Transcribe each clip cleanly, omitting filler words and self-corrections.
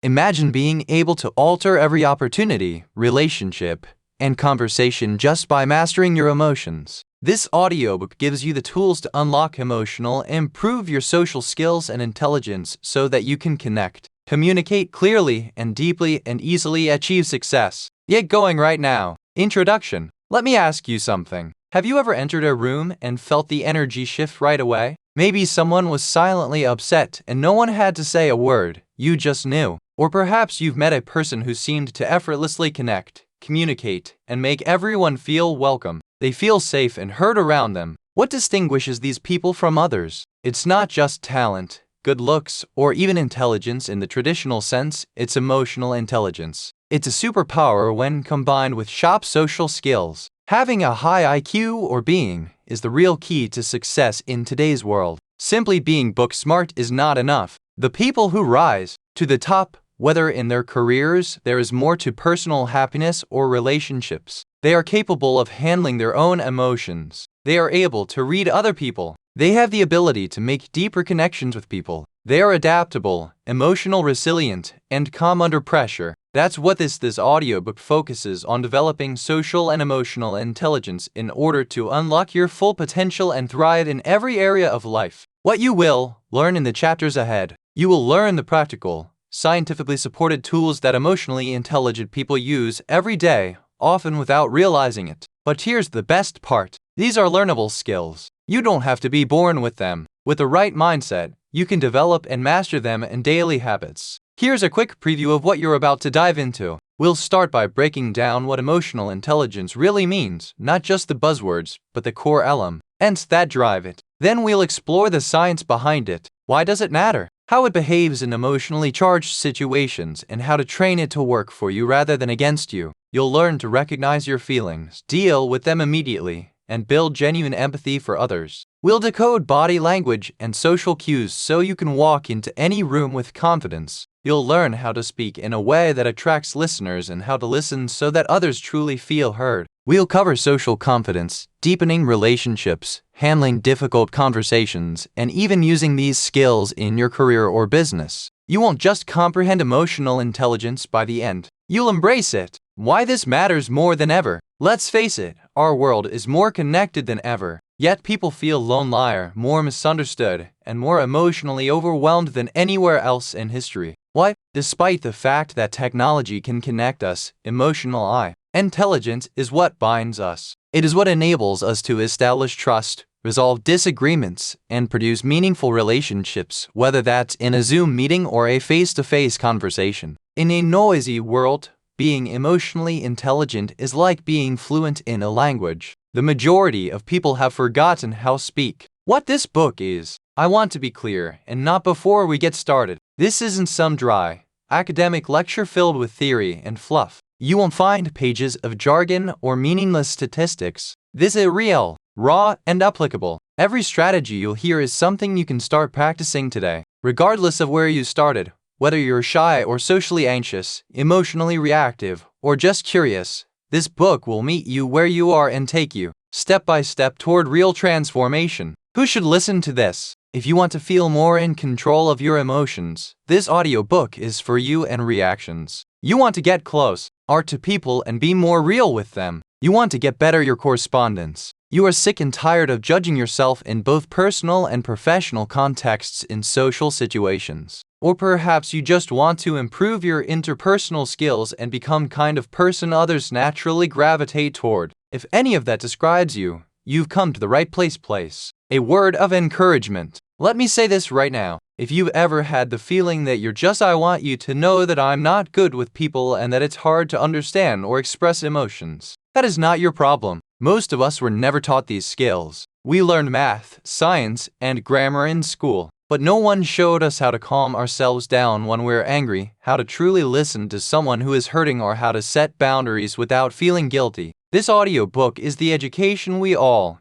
Imagine being able to alter every opportunity, relationship, and conversation just by mastering your emotions. This audiobook gives you the tools to unlock emotional, improve your social skills and intelligence so that you can connect, communicate clearly and deeply and easily achieve success. Get going right now. Introduction. Let me ask you something. Have you ever entered a room and felt the energy shift right away? Maybe someone was silently upset and no one had to say a word. You just knew. Or perhaps you've met a person who seemed to effortlessly connect, communicate, and make everyone feel welcome. They feel safe and heard around them. What distinguishes these people from others? It's not just talent, good looks, or even intelligence in the traditional sense, it's emotional intelligence. It's a superpower when combined with sharp social skills. Having a high IQ or being is the real key to success in today's world. Simply being book smart is not enough. The people who rise to the top, whether in their careers, there is more to personal happiness or relationships. They are capable of handling their own emotions. They are able to read other people. They have the ability to make deeper connections with people. They are adaptable, emotional resilient, and calm under pressure. That's what this audiobook focuses on, developing social and emotional intelligence in order to unlock your full potential and thrive in every area of life. What you will learn in the chapters ahead. You will learn the practical, scientifically supported tools that emotionally intelligent people use every day, often without realizing it. But here's the best part. These are learnable skills. You don't have to be born with them. With the right mindset, you can develop and master them in daily habits. Here's a quick preview of what you're about to dive into. We'll start by breaking down what emotional intelligence really means, not just the buzzwords, but the core elements that drive it. Then we'll explore the science behind it. Why does it matter? How it behaves in emotionally charged situations, and how to train it to work for you rather than against you. You'll learn to recognize your feelings, deal with them immediately, and build genuine empathy for others. We'll decode body language and social cues so you can walk into any room with confidence. You'll learn how to speak in a way that attracts listeners and how to listen so that others truly feel heard. We'll cover social confidence, deepening relationships, handling difficult conversations, and even using these skills in your career or business. You won't just comprehend emotional intelligence by the end. You'll embrace it. Why this matters more than ever. Let's face it, our world is more connected than ever. Yet people feel lonelier, more misunderstood, and more emotionally overwhelmed than anywhere else in history. Why? Despite the fact that technology can connect us, emotional intelligence is what binds us. It is what enables us to establish trust, resolve disagreements, and produce meaningful relationships, whether that's in a Zoom meeting or a face-to-face conversation. In a noisy world, being emotionally intelligent is like being fluent in a language. The majority of people have forgotten how to speak. What this book is, I want to be clear, and not before we get started. This isn't some dry, academic lecture filled with theory and fluff. You won't find pages of jargon or meaningless statistics. This is real, raw, and applicable. Every strategy you'll hear is something you can start practicing today, regardless of where you started. Whether you're shy or socially anxious, emotionally reactive, or just curious, this book will meet you where you are and take you, step by step, toward real transformation. Who should listen to this? If you want to feel more in control of your emotions, this audiobook is for you. And reactions. You want to get close, art to people and be more real with them. You want to get better your correspondence. You are sick and tired of judging yourself in both personal and professional contexts in social situations. Or perhaps you just want to improve your interpersonal skills and become kind of person others naturally gravitate toward. If any of that describes you, you've come to the right place. A word of encouragement. Let me say this right now. If you've ever had the feeling that I want you to know that I'm not good with people and that it's hard to understand or express emotions. That is not your problem. Most of us were never taught these skills. We learned math, science, and grammar in school. But no one showed us how to calm ourselves down when we're angry, how to truly listen to someone who is hurting, or how to set boundaries without feeling guilty. This audiobook is the education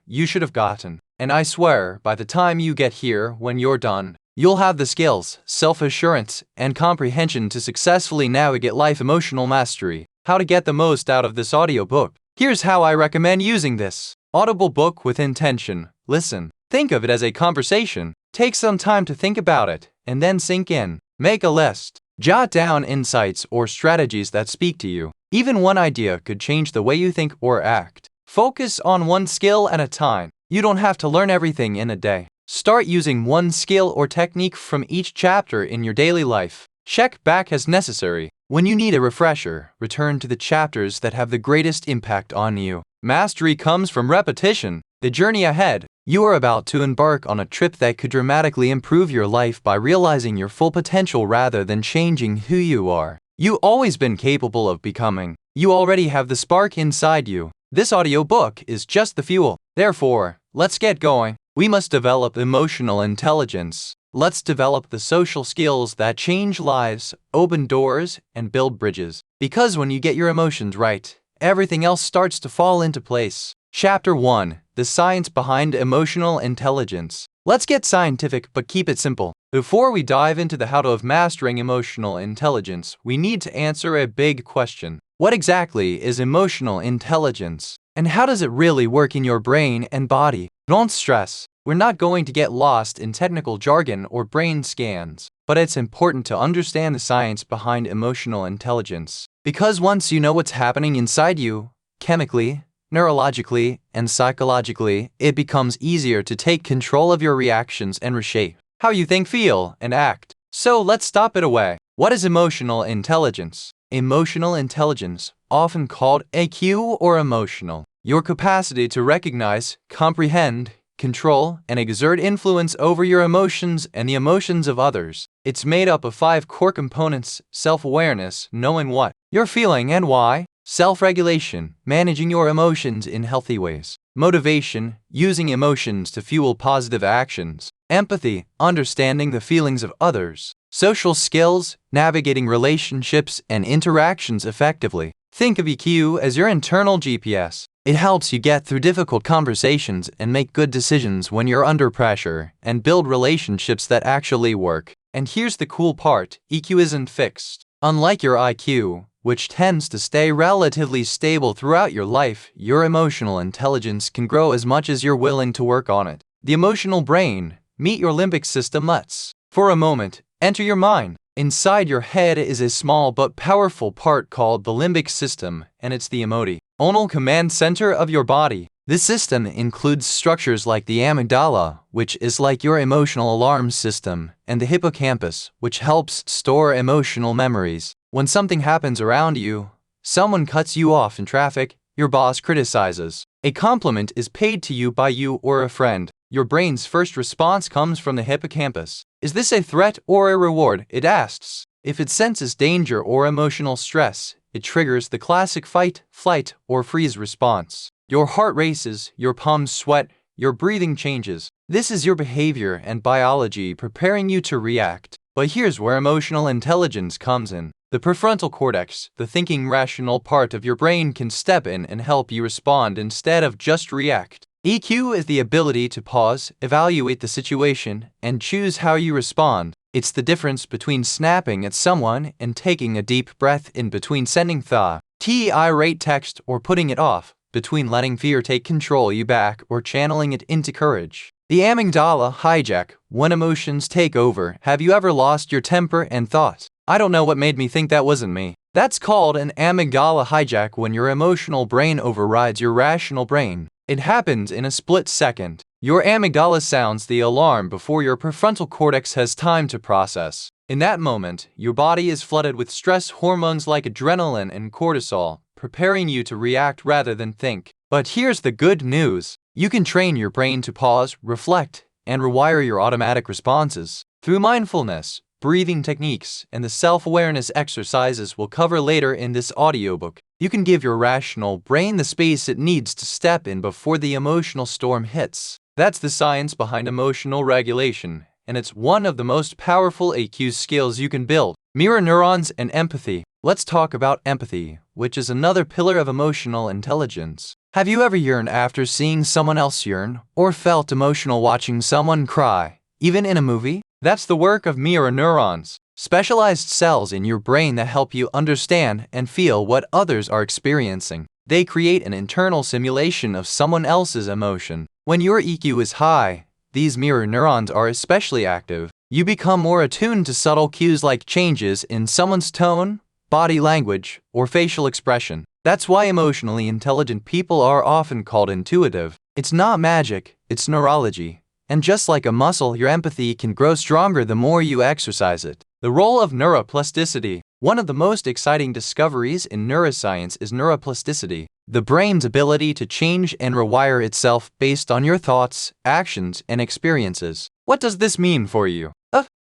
you should have gotten. And I swear, by the time you get here, when you're done, you'll have the skills, self-assurance, and comprehension to successfully navigate life. Emotional mastery. How to get the most out of this audiobook. Here's how I recommend using this Audible book with intention. Listen. Think of it as a conversation. Take some time to think about it, and then sink in. Make a list. Jot down insights or strategies that speak to you. Even one idea could change the way you think or act. Focus on one skill at a time. You don't have to learn everything in a day. Start using one skill or technique from each chapter in your daily life. Check back as necessary. When you need a refresher, return to the chapters that have the greatest impact on you. Mastery comes from repetition. The journey ahead. You are about to embark on a trip that could dramatically improve your life by realizing your full potential rather than changing who you are. You've always been capable of becoming. You already have the spark inside you. This audiobook is just the fuel. Therefore, let's get going. We must develop emotional intelligence. Let's develop the social skills that change lives, open doors, and build bridges. Because when you get your emotions right, everything else starts to fall into place. Chapter 1. The Science Behind Emotional Intelligence. Let's get scientific but keep it simple. Before we dive into the how to of mastering emotional intelligence, we need to answer a big question. What exactly is emotional intelligence? And how does it really work in your brain and body? Don't stress. We're not going to get lost in technical jargon or brain scans, but it's important to understand the science behind emotional intelligence. Because once you know what's happening inside you, chemically, neurologically, and psychologically, it becomes easier to take control of your reactions and reshape how you think, feel, and act. So let's stop it away. What is emotional intelligence? Emotional intelligence, often called EQ or emotional, your capacity to recognize, comprehend, control, and exert influence over your emotions and the emotions of others. It's made up of 5 core components: self-awareness, knowing what you're feeling and why; self-regulation, managing your emotions in healthy ways; motivation, using emotions to fuel positive actions; empathy, understanding the feelings of others; social skills, navigating relationships and interactions effectively. Think of EQ as your internal GPS. It helps you get through difficult conversations and make good decisions when you're under pressure and build relationships that actually work. And here's the cool part: EQ isn't fixed. Unlike your IQ, which tends to stay relatively stable throughout your life, your emotional intelligence can grow as much as you're willing to work on it. The emotional brain. Meet your limbic system. Let's, for a moment, enter your mind. Inside your head is a small but powerful part called the limbic system, and it's the emotional command center of your body. This system includes structures like the amygdala, which is like your emotional alarm system, and the hippocampus, which helps store emotional memories. When something happens around you, someone cuts you off in traffic, your boss criticizes, a compliment is paid to you by you or a friend, your brain's first response comes from the hippocampus. Is this a threat or a reward? It asks. If it senses danger or emotional stress, it triggers the classic fight, flight, or freeze response. Your heart races, your palms sweat, your breathing changes. This is your behavior and biology preparing you to react. But here's where emotional intelligence comes in. The prefrontal cortex, the thinking rational part of your brain, can step in and help you respond instead of just react. EQ is the ability to pause, evaluate the situation, and choose how you respond. It's the difference between snapping at someone and taking a deep breath in, between sending irate text or putting it off, between letting fear take control you back or channeling it into courage. The amygdala hijack, when emotions take over. Have you ever lost your temper and thought, "I don't know what made me think that wasn't me"? That's called an amygdala hijack, when your emotional brain overrides your rational brain. It happens in a split second. Your amygdala sounds the alarm before your prefrontal cortex has time to process. In that moment, your body is flooded with stress hormones like adrenaline and cortisol, preparing you to react rather than think. But here's the good news. You can train your brain to pause, reflect, and rewire your automatic responses. Through mindfulness, breathing techniques, and the self-awareness exercises we'll cover later in this audiobook, you can give your rational brain the space it needs to step in before the emotional storm hits. That's the science behind emotional regulation, and it's one of the most powerful EQ skills you can build. Mirror neurons and empathy. Let's talk about empathy, which is another pillar of emotional intelligence. Have you ever yearned after seeing someone else yearn, or felt emotional watching someone cry, even in a movie? That's the work of mirror neurons, specialized cells in your brain that help you understand and feel what others are experiencing. They create an internal simulation of someone else's emotion. When your EQ is high, these mirror neurons are especially active. You become more attuned to subtle cues like changes in someone's tone, body language, or facial expression. That's why emotionally intelligent people are often called intuitive. It's not magic, it's neurology. And just like a muscle, your empathy can grow stronger the more you exercise it. The role of neuroplasticity. One of the most exciting discoveries in neuroscience is neuroplasticity, the brain's ability to change and rewire itself based on your thoughts, actions, and experiences. What does this mean for you?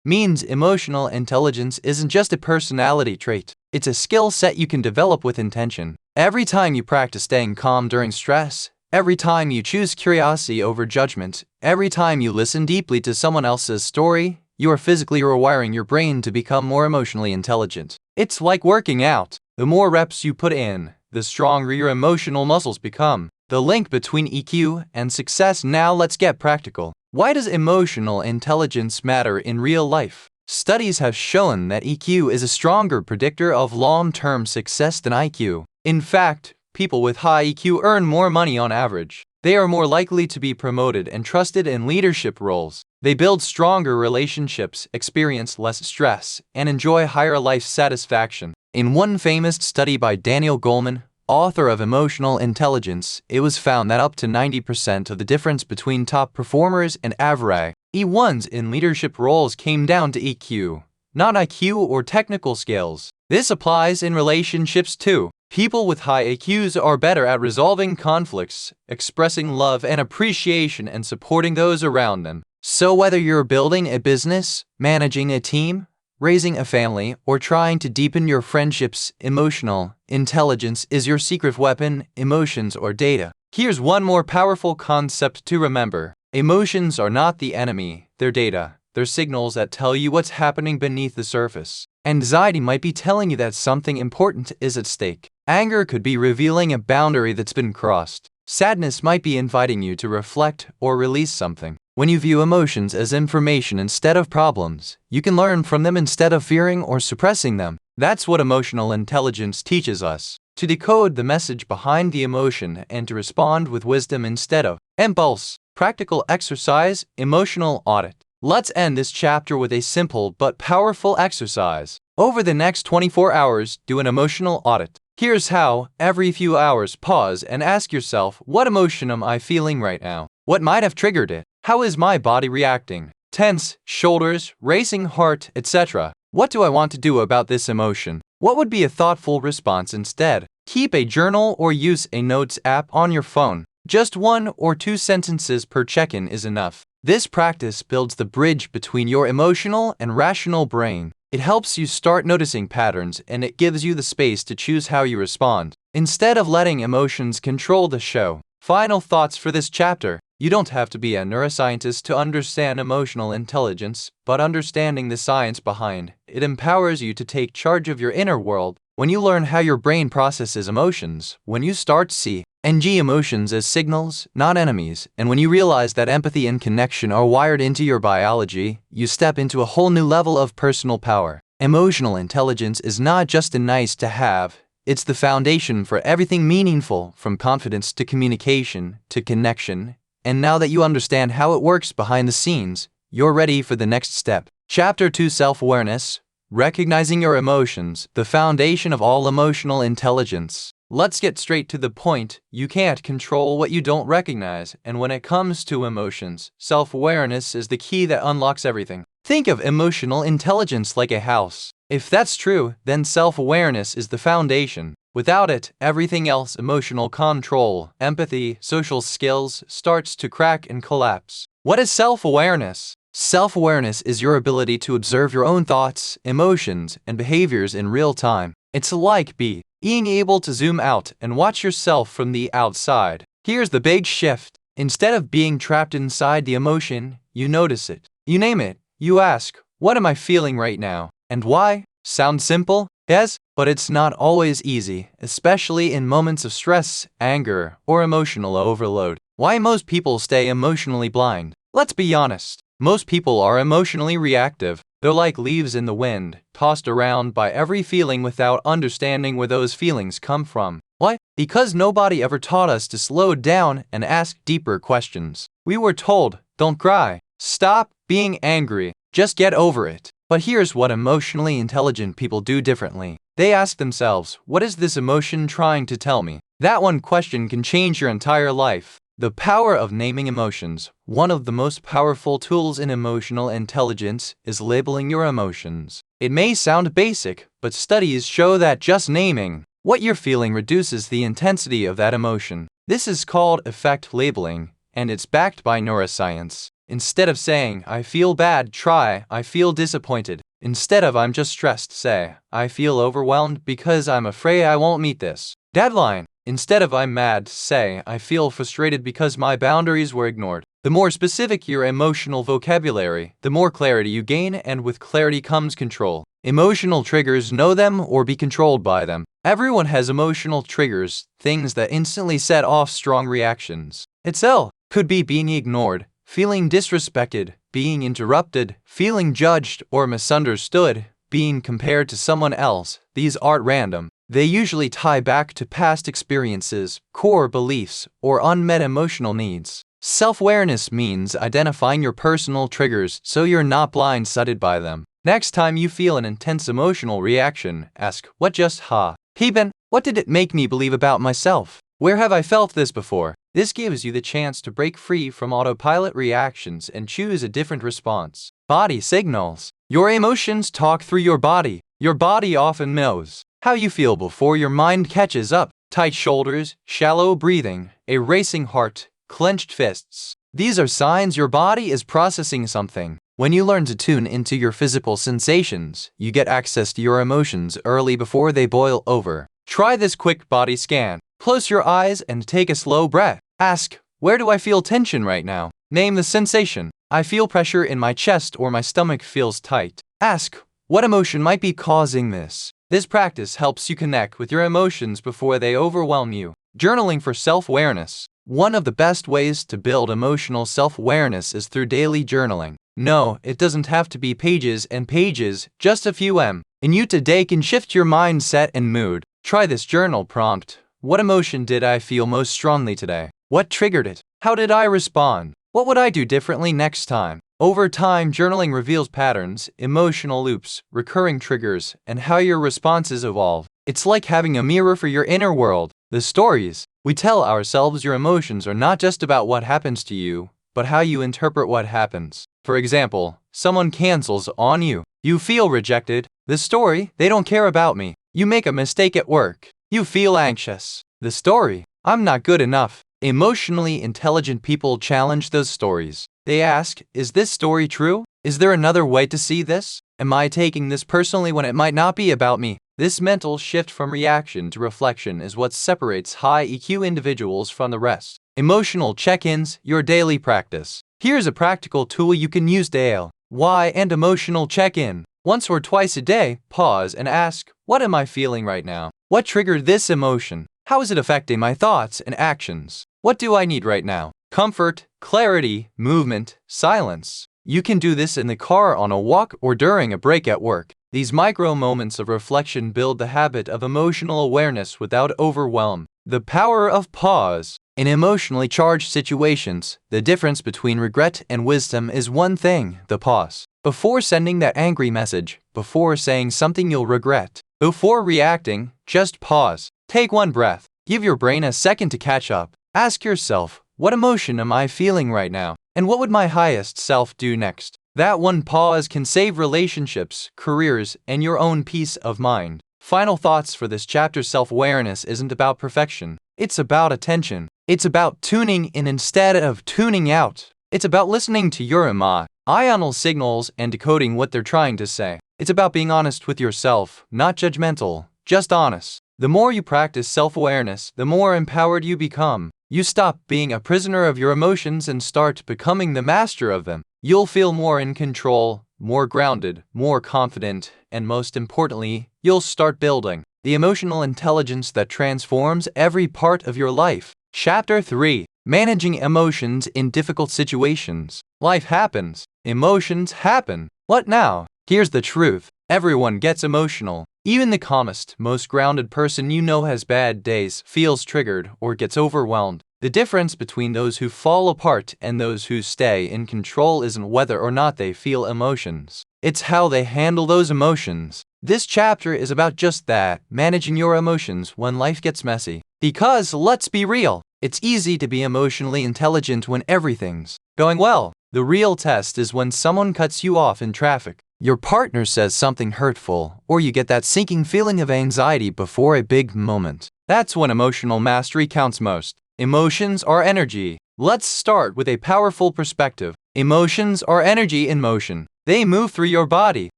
Means emotional intelligence isn't just a personality trait. It's a skill set you can develop with intention. Every time you practice staying calm during stress, every time you choose curiosity over judgment, every time you listen deeply to someone else's story, you are physically rewiring your brain to become more emotionally intelligent. It's like working out. The more reps you put in, the stronger your emotional muscles become. The link between EQ and success. Now let's get practical. Why does emotional intelligence matter in real life? Studies have shown that EQ is a stronger predictor of long-term success than IQ. In fact, people with high EQ earn more money on average. They are more likely to be promoted and trusted in leadership roles. They build stronger relationships, experience less stress, and enjoy higher life satisfaction. In one famous study by Daniel Goleman, author of Emotional Intelligence, it was found that up to 90% of the difference between top performers and average E1s in leadership roles came down to EQ, not IQ or technical skills. This applies in relationships too. People with high IQs are better at resolving conflicts, expressing love and appreciation, and supporting those around them. So whether you're building a business, managing a team, raising a family, or trying to deepen your friendships, emotional intelligence is your secret weapon, emotions or data. Here's one more powerful concept to remember. Emotions are not the enemy, they're data. They're signals that tell you what's happening beneath the surface. Anxiety might be telling you that something important is at stake. Anger could be revealing a boundary that's been crossed. Sadness might be inviting you to reflect or release something. When you view emotions as information instead of problems, you can learn from them instead of fearing or suppressing them. That's what emotional intelligence teaches us. To decode the message behind the emotion and to respond with wisdom instead of impulse. Practical exercise, emotional audit. Let's end this chapter with a simple but powerful exercise. Over the next 24 hours, do an emotional audit. Here's how. Every few hours, pause and ask yourself, what emotion am I feeling right now? What might have triggered it? How is my body reacting? Tense, shoulders, racing heart, etc. What do I want to do about this emotion? What would be a thoughtful response instead? Keep a journal or use a notes app on your phone. Just 1 or 2 sentences per check-in is enough. This practice builds the bridge between your emotional and rational brain. It helps you start noticing patterns, and it gives you the space to choose how you respond, instead of letting emotions control the show. Final thoughts for this chapter. You don't have to be a neuroscientist to understand emotional intelligence, but understanding the science behind it empowers you to take charge of your inner world. When you learn how your brain processes emotions, when you start to see emotions as signals, not enemies, and when you realize that empathy and connection are wired into your biology, you step into a whole new level of personal power. Emotional intelligence is not just a nice to have, it's the foundation for everything meaningful, from confidence to communication to connection. And now that you understand how it works behind the scenes, you're ready for the next step. Chapter 2: Self-Awareness. Recognizing your emotions, the foundation of all emotional intelligence. Let's get straight to the point. You can't control what you don't recognize, and when it comes to emotions, self-awareness is the key that unlocks everything. Think of emotional intelligence like a house. If that's true, then self-awareness is the foundation. Without it, everything else, emotional control, empathy, social skills, starts to crack and collapse. What is self-awareness? Self-awareness is your ability to observe your own thoughts, emotions, and behaviors in real time. It's like being able to zoom out and watch yourself from the outside. Here's the big shift. Instead of being trapped inside the emotion, you notice it. You name it. You ask, what am I feeling right now? And why? Sounds simple? Yes, but it's not always easy, especially in moments of stress, anger, or emotional overload. Why most people stay emotionally blind? Let's be honest. Most people are emotionally reactive. They're like leaves in the wind, tossed around by every feeling without understanding where those feelings come from. Why? Because nobody ever taught us to slow down and ask deeper questions. We were told, don't cry, stop being angry, Just get over it. But here's what emotionally intelligent people do differently. They ask themselves, what is this emotion trying to tell me? That one question can change your entire life. The power of naming emotions. One of the most powerful tools in emotional intelligence is labeling your emotions. It may sound basic, but studies show that just naming what you're feeling reduces the intensity of that emotion. This is called effect labeling, and it's backed by neuroscience. Instead of saying, I feel bad, try, I feel disappointed. Instead of I'm just stressed, say, I feel overwhelmed because I'm afraid I won't meet this deadline. Instead of I'm mad, say, I feel frustrated because my boundaries were ignored. The more specific your emotional vocabulary, the more clarity you gain, and with clarity comes control. Emotional triggers, know them or be controlled by them. Everyone has emotional triggers, things that instantly set off strong reactions. Itself could be being ignored, feeling disrespected, being interrupted, feeling judged or misunderstood, being compared to someone else. These aren't random. They usually tie back to past experiences, core beliefs, or unmet emotional needs. Self-awareness means identifying your personal triggers so you're not blindsided by them. Next time you feel an intense emotional reaction, ask, what just happened? What did it make me believe about myself? Where have I felt this before? This gives you the chance to break free from autopilot reactions and choose a different response. Body signals. Your emotions talk through your body. Your body often knows how you feel before your mind catches up. Tight shoulders, shallow breathing, a racing heart, clenched fists. These are signs your body is processing something. When you learn to tune into your physical sensations, you get access to your emotions early before they boil over. Try this quick body scan. Close your eyes and take a slow breath. Ask, where do I feel tension right now? Name the sensation. I feel pressure in my chest or my stomach feels tight. Ask, what emotion might be causing this? This practice helps you connect with your emotions before they overwhelm you. Journaling for self-awareness. One of the best ways to build emotional self-awareness is through daily journaling. No, it doesn't have to be pages and pages, just a few minutes a day can shift your mindset and mood. Try this journal prompt. What emotion did I feel most strongly today? What triggered it? How did I respond? What would I do differently next time? Over time, journaling reveals patterns, emotional loops, recurring triggers, and how your responses evolve. It's like having a mirror for your inner world. The stories we tell ourselves, your emotions are not just about what happens to you, but how you interpret what happens. For example, someone cancels on you. You feel rejected. The story, they don't care about me. You make a mistake at work. You feel anxious. The story, I'm not good enough. Emotionally intelligent people challenge those stories. They ask, is this story true? Is there another way to see this? Am I taking this personally when it might not be about me? This mental shift from reaction to reflection is what separates high EQ individuals from the rest. Emotional check-ins, your daily practice. Here's a practical tool you can use daily. Why and emotional check-in. Once or twice a day, pause and ask, what am I feeling right now? What triggered this emotion? How is it affecting my thoughts and actions? What do I need right now? Comfort, clarity, movement, silence. You can do this in the car, on a walk, or during a break at work. These micro moments of reflection build the habit of emotional awareness without overwhelm. The power of pause. In emotionally charged situations, the difference between regret and wisdom is one thing, the pause. Before sending that angry message, before saying something you'll regret, before reacting, just pause. Take one breath. Give your brain a second to catch up. Ask yourself, what emotion am I feeling right now? And what would my highest self do next? That one pause can save relationships, careers, and your own peace of mind. Final thoughts for this chapter. Self-awareness isn't about perfection. It's about attention. It's about tuning in instead of tuning out. It's about listening to your emotional signals and decoding what they're trying to say. It's about being honest with yourself, not judgmental, just honest. The more you practice self-awareness, the more empowered you become. You stop being a prisoner of your emotions and start becoming the master of them. You'll feel more in control, more grounded, more confident, and most importantly, you'll start building the emotional intelligence that transforms every part of your life. Chapter 3. Managing emotions in difficult situations. Life happens. Emotions happen. What now? Here's the truth. Everyone gets emotional. Even the calmest, most grounded person you know has bad days, feels triggered, or gets overwhelmed. The difference between those who fall apart and those who stay in control isn't whether or not they feel emotions. It's how they handle those emotions. This chapter is about just that, managing your emotions when life gets messy. Because, let's be real, it's easy to be emotionally intelligent when everything's going well. The real test is when someone cuts you off in traffic, your partner says something hurtful, or you get that sinking feeling of anxiety before a big moment. That's when emotional mastery counts most. Emotions are energy. Let's start with a powerful perspective. Emotions are energy in motion. They move through your body.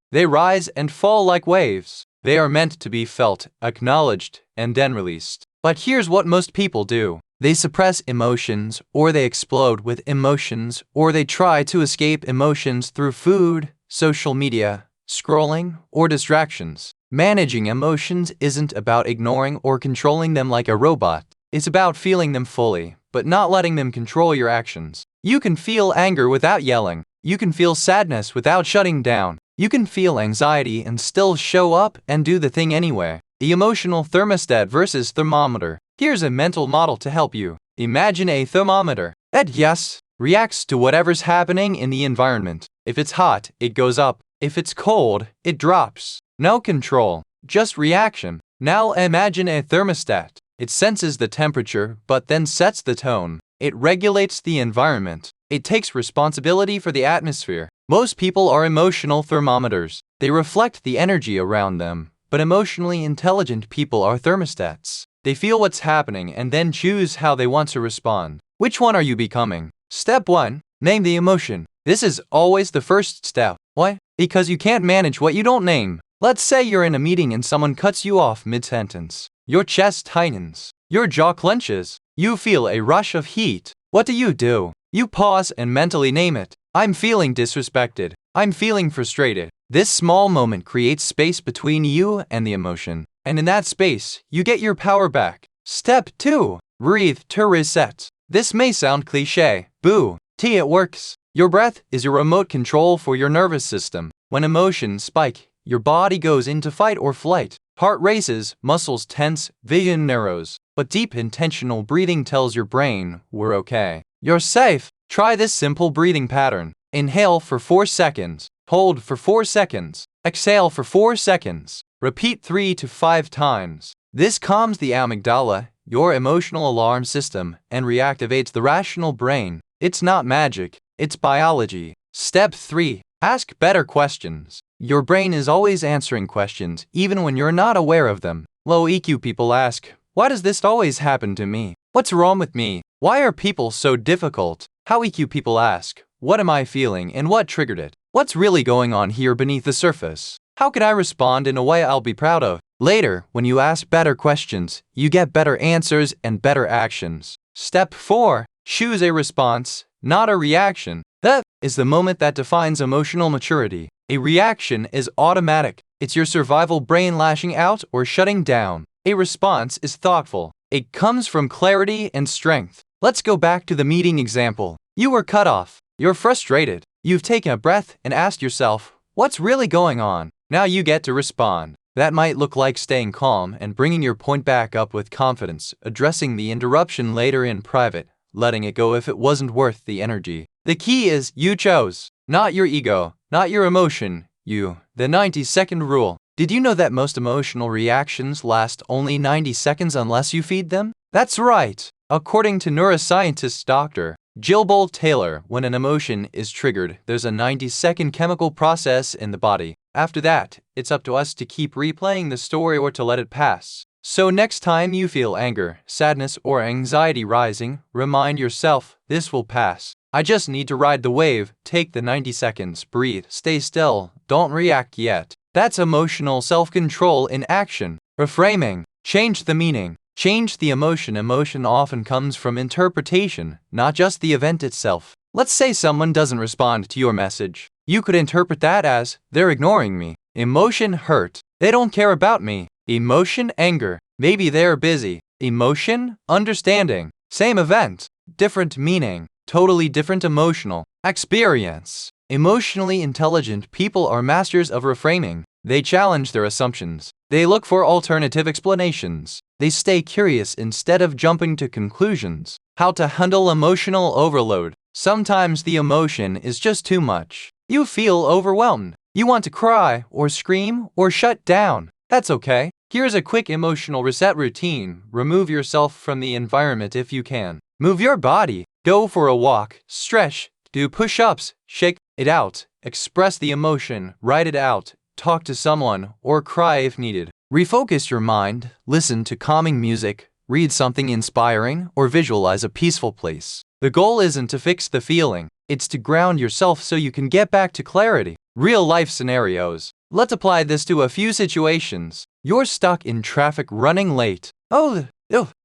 They rise and fall like waves. They are meant to be felt, acknowledged, and then released. But here's what most people do. They suppress emotions, or they explode with emotions, or they try to escape emotions through food, social media, scrolling, or distractions. Managing emotions isn't about ignoring or controlling them like a robot. It's about feeling them fully, but not letting them control your actions. You can feel anger without yelling. You can feel sadness without shutting down. You can feel anxiety and still show up and do the thing anyway. The emotional thermostat versus thermometer. Here's a mental model to help you. Imagine a thermometer. It reacts to whatever's happening in the environment. If it's hot, it goes up. If it's cold, it drops. No control, just reaction. Now imagine a thermostat. It senses the temperature, but then sets the tone. It regulates the environment. It takes responsibility for the atmosphere. Most people are emotional thermometers. They reflect the energy around them. But emotionally intelligent people are thermostats. They feel what's happening and then choose how they want to respond. Which one are you becoming? Step 1. Name the emotion. This is always the first step. Why? Because you can't manage what you don't name. Let's say you're in a meeting and someone cuts you off mid-sentence. Your chest tightens. Your jaw clenches. You feel a rush of heat. What do? You pause and mentally name it. I'm feeling disrespected. I'm feeling frustrated. This small moment creates space between you and the emotion. And in that space, you get your power back. Step 2. Breathe to reset. This may sound cliche. It works. Your breath is your remote control for your nervous system. When emotions spike, your body goes into fight or flight. Heart races, muscles tense, vision narrows. But deep intentional breathing tells your brain, we're okay. You're safe. Try this simple breathing pattern. Inhale for 4 seconds. Hold for 4 seconds. Exhale for 4 seconds. Repeat 3 to 5 times. This calms the amygdala, your emotional alarm system, and reactivates the rational brain. It's not magic, it's biology. Step 3. Ask better questions. Your brain is always answering questions, even when you're not aware of them. Low EQ people ask, why does this always happen to me? What's wrong with me? Why are people so difficult? High EQ people ask, what am I feeling and what triggered it? What's really going on here beneath the surface? How can I respond in a way I'll be proud of? Later, when you ask better questions, you get better answers and better actions. Step 4. Choose a response, not a reaction. That is the moment that defines emotional maturity. A reaction is automatic. It's your survival brain lashing out or shutting down. A response is thoughtful. It comes from clarity and strength. Let's go back to the meeting example. You were cut off. You're frustrated. You've taken a breath and asked yourself, what's really going on? Now you get to respond. That might look like staying calm and bringing your point back up with confidence, addressing the interruption later in private, letting it go if it wasn't worth the energy. The key is you chose, not your ego, not your emotion, you. The 90-second rule. Did you know that most emotional reactions last only 90 seconds unless you feed them? That's right. According to neuroscientist Dr. Dyebukk Taylor, when an emotion is triggered, there's a 90-second chemical process in the body. After that, it's up to us to keep replaying the story or to let it pass. So next time you feel anger, sadness, or anxiety rising, remind yourself, this will pass. I just need to ride the wave. Take the 90 seconds, breathe, stay still, don't react yet. That's emotional self-control in action. Reframing. Change the meaning. Change the emotion. Emotion often comes from interpretation, not just the event itself. Let's say someone doesn't respond to your message. You could interpret that as, they're ignoring me. Emotion, hurt. They don't care about me. Emotion, anger. Maybe they're busy. Emotion, understanding. Same event, different meaning. Totally different emotional experience. Emotionally intelligent people are masters of reframing. They challenge their assumptions. They look for alternative explanations. They stay curious instead of jumping to conclusions. How to handle emotional overload. Sometimes the emotion is just too much. You feel overwhelmed. You want to cry, or scream, or shut down. That's okay. Here's a quick emotional reset routine. Remove yourself from the environment if you can. Move your body. Go for a walk. Stretch. Do push-ups. Shake it out. Express the emotion. Write it out. Talk to someone, or cry if needed. Refocus your mind. Listen to calming music. Read something inspiring, or visualize a peaceful place. The goal isn't to fix the feeling. It's to ground yourself so you can get back to clarity. Real-life scenarios. Let's apply this to a few situations. You're stuck in traffic running late.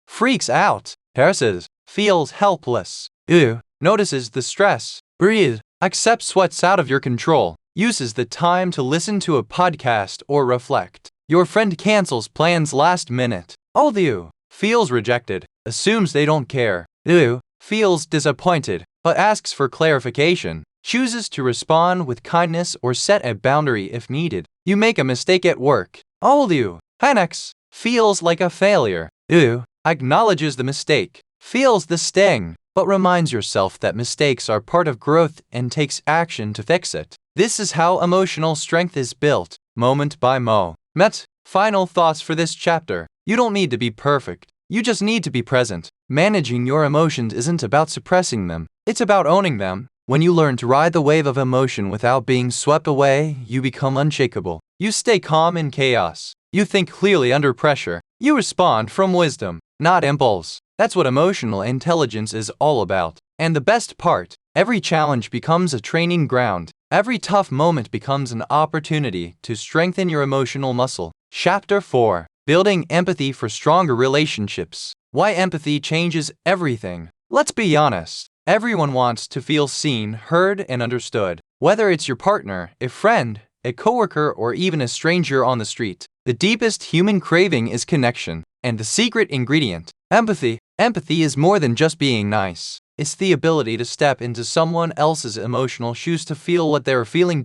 Freaks out. Harasses. Feels helpless. Notices the stress. Breathe. Accepts what's out of your control. Uses the time to listen to a podcast or reflect. Your friend cancels plans last minute. Feels rejected. Assumes they don't care. Feels disappointed, but asks for clarification. Chooses to respond with kindness or set a boundary if needed. You make a mistake at work. Panics. Feels like a failure. Acknowledges the mistake. Feels the sting, but reminds yourself that mistakes are part of growth and takes action to fix it. This is how emotional strength is built, moment by moment. Final thoughts for this chapter. You don't need to be perfect. You just need to be present. Managing your emotions isn't about suppressing them. It's about owning them. When you learn to ride the wave of emotion without being swept away, you become unshakable. You stay calm in chaos. You think clearly under pressure. You respond from wisdom, not impulse. That's what emotional intelligence is all about. And the best part, every challenge becomes a training ground. Every tough moment becomes an opportunity to strengthen your emotional muscle. Chapter 4. Building empathy for stronger relationships. Why empathy changes everything. Let's be honest. Everyone wants to feel seen, heard, and understood. Whether it's your partner, a friend, a coworker, or even a stranger on the street. The deepest human craving is connection. And the secret ingredient, empathy. Empathy is more than just being nice. It's the ability to step into someone else's emotional shoes to feel what they're feeling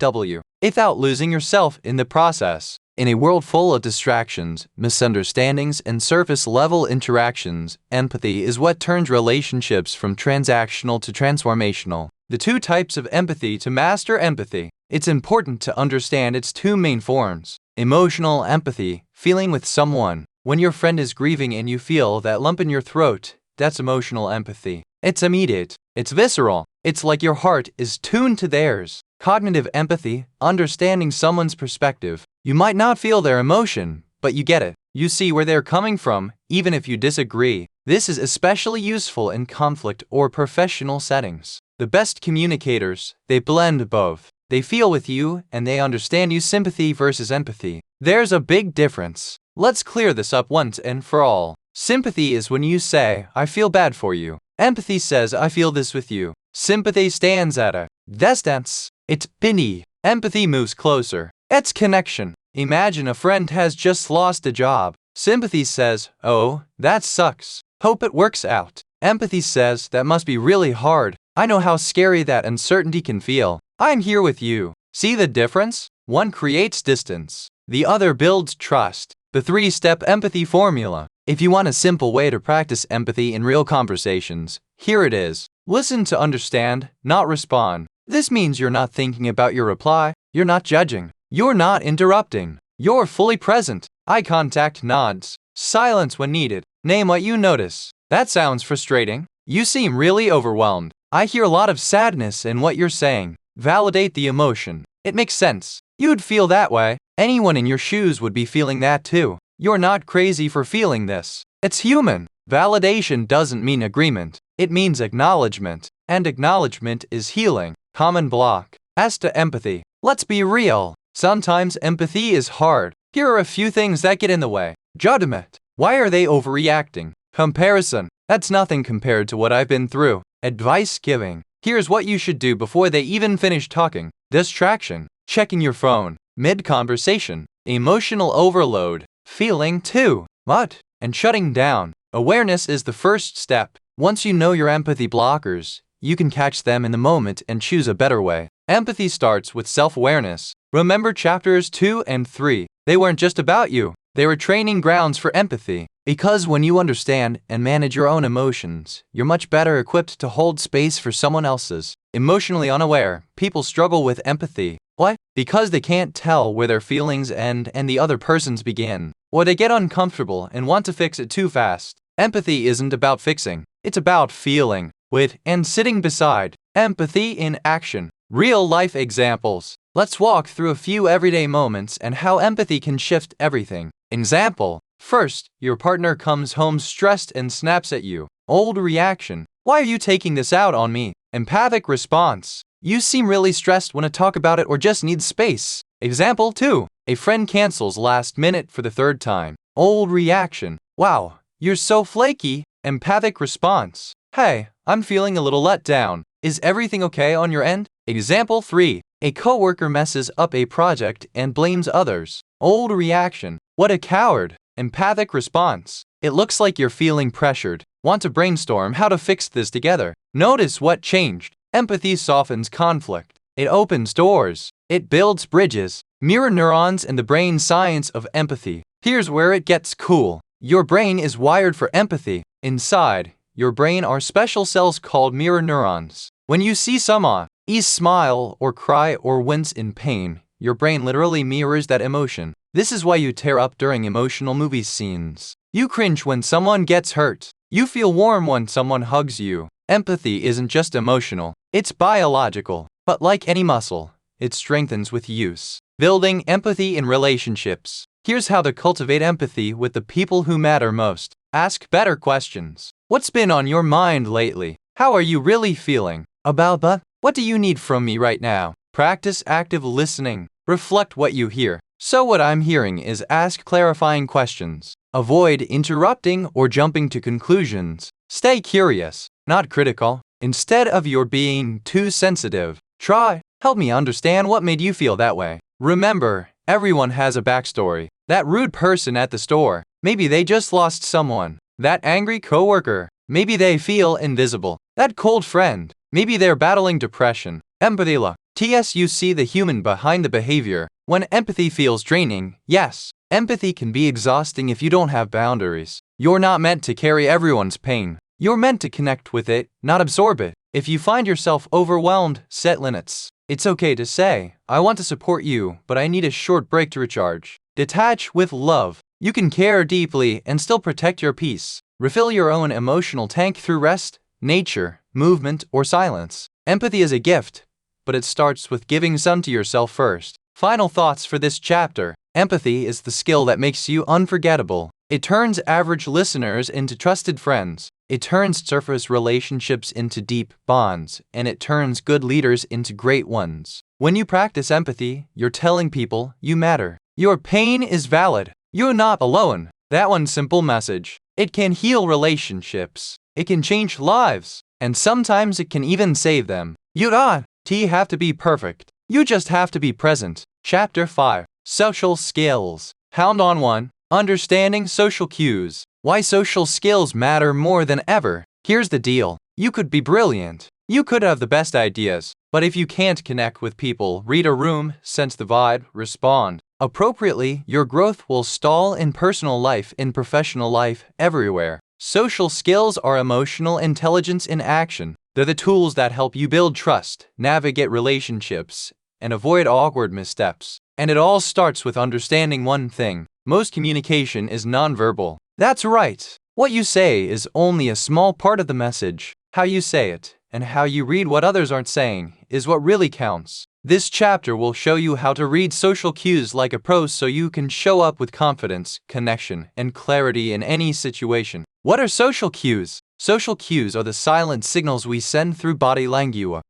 without losing yourself in the process. In a world full of distractions, misunderstandings, and surface-level interactions, empathy is what turns relationships from transactional to transformational. The two types of empathy to master empathy. It's important to understand its two main forms. Emotional empathy, feeling with someone. When your friend is grieving and you feel that lump in your throat, that's emotional empathy. It's immediate. It's visceral. It's like your heart is tuned to theirs. Cognitive empathy, understanding someone's perspective. You might not feel their emotion, but you get it. You see where they're coming from, even if you disagree. This is especially useful in conflict or professional settings. The best communicators, they blend both. They feel with you and they understand you. Sympathy versus empathy. There's a big difference. Let's clear this up once and for all. Sympathy is when you say, I feel bad for you. Empathy says, I feel this with you. Sympathy stands at a distance. It's pity. Empathy moves closer. It's connection. Imagine a friend has just lost a job. Sympathy says, oh, that sucks. Hope it works out. Empathy says, that must be really hard. I know how scary that uncertainty can feel. I'm here with you. See the difference? One creates distance. The other builds trust. The 3-step empathy formula. If you want a simple way to practice empathy in real conversations, here it is. Listen to understand, not respond. This means you're not thinking about your reply. You're not judging. You're not interrupting. You're fully present. Eye contact, nods. Silence when needed. Name what you notice. That sounds frustrating. You seem really overwhelmed. I hear a lot of sadness in what you're saying. Validate the emotion. It makes sense. You'd feel that way. Anyone in your shoes would be feeling that too. You're not crazy for feeling this. It's human. Validation doesn't mean agreement. It means acknowledgement. And acknowledgement is healing. Common block. As to empathy, let's be real. Sometimes empathy is hard. Here are a few things that get in the way. Judgment. Why are they overreacting? Comparison. That's nothing compared to what I've been through. Advice giving. Here's what you should do before they even finish talking. Distraction. Checking your phone. Mid-conversation. Emotional overload. Feeling too much. And shutting down. Awareness is the first step. Once you know your empathy blockers, you can catch them in the moment and choose a better way. Empathy starts with self-awareness. Remember chapters 2 and 3. They weren't just about you. They were training grounds for empathy. Because when you understand and manage your own emotions, you're much better equipped to hold space for someone else's. Emotionally unaware, people struggle with empathy. Why? Because they can't tell where their feelings end and the other person's begin. Or they get uncomfortable and want to fix it too fast. Empathy isn't about fixing. It's about feeling, with, and sitting beside. Empathy in action. Real-life examples. Let's walk through a few everyday moments and how empathy can shift everything. Example. First, your partner comes home stressed and snaps at you. Old reaction. Why are you taking this out on me? Empathic response. You seem really stressed. Want to talk about it or just need space? Example 2. A friend cancels last minute for the third time. Old reaction. Wow, you're so flaky. Empathic response. Hey, I'm feeling a little let down. Is everything okay on your end? Example 3. A coworker messes up a project and blames others. Old reaction. What a coward. Empathic response. It looks like you're feeling pressured. Want to brainstorm how to fix this together. Notice what changed. Empathy softens conflict. It opens doors. It builds bridges. Mirror neurons and the brain science of empathy. Here's where it gets cool. Your brain is wired for empathy. Inside your brain are special cells called mirror neurons. When you see someone smile or cry or wince in pain, your brain literally mirrors that emotion. This is why you tear up during emotional movie scenes. You cringe when someone gets hurt. You feel warm when someone hugs you. Empathy isn't just emotional, it's biological. But like any muscle, it strengthens with use. Building empathy in relationships. Here's how to cultivate empathy with the people who matter most. Ask better questions. What's been on your mind lately? How are you really feeling? About that? What do you need from me right now? Practice active listening. Reflect what you hear. So what I'm hearing is ask clarifying questions. Avoid interrupting or jumping to conclusions. Stay curious, not critical. Instead of your being too sensitive, try, help me understand what made you feel that way. Remember, everyone has a backstory. That rude person at the store, maybe they just lost someone. That angry coworker, maybe they feel invisible. That cold friend, maybe they're battling depression. Empathy. You see the human behind the behavior. When empathy feels draining, yes, empathy can be exhausting if you don't have boundaries. You're not meant to carry everyone's pain. You're meant to connect with it, not absorb it. If you find yourself overwhelmed, set limits. It's okay to say, I want to support you, but I need a short break to recharge. Detach with love. You can care deeply and still protect your peace. Refill your own emotional tank through rest, nature, movement, or silence. Empathy is a gift, but it starts with giving some to yourself first. Final thoughts for this chapter. Empathy is the skill that makes you unforgettable. It turns average listeners into trusted friends. It turns surface relationships into deep bonds, and it turns good leaders into great ones. When you practice empathy, you're telling people you matter. Your pain is valid. You're not alone. That one simple message. It can heal relationships. It can change lives. And sometimes it can even save them. You don't have to be perfect. You just have to be present. Chapter 5. Social Skills. Pound on 1. Understanding social cues. Why social skills matter more than ever. Here's the deal. You could be brilliant. You could have the best ideas. But if you can't connect with people, read a room, sense the vibe, respond appropriately, your growth will stall in personal life, in professional life, everywhere. Social skills are emotional intelligence in action. They're the tools that help you build trust, navigate relationships, and avoid awkward missteps. And it all starts with understanding one thing. Most communication is nonverbal. That's right. What you say is only a small part of the message. How you say it, and how you read what others aren't saying, is what really counts. This chapter will show you how to read social cues like a pro so you can show up with confidence, connection, and clarity in any situation. What are social cues? Social cues are the silent signals we send through body language.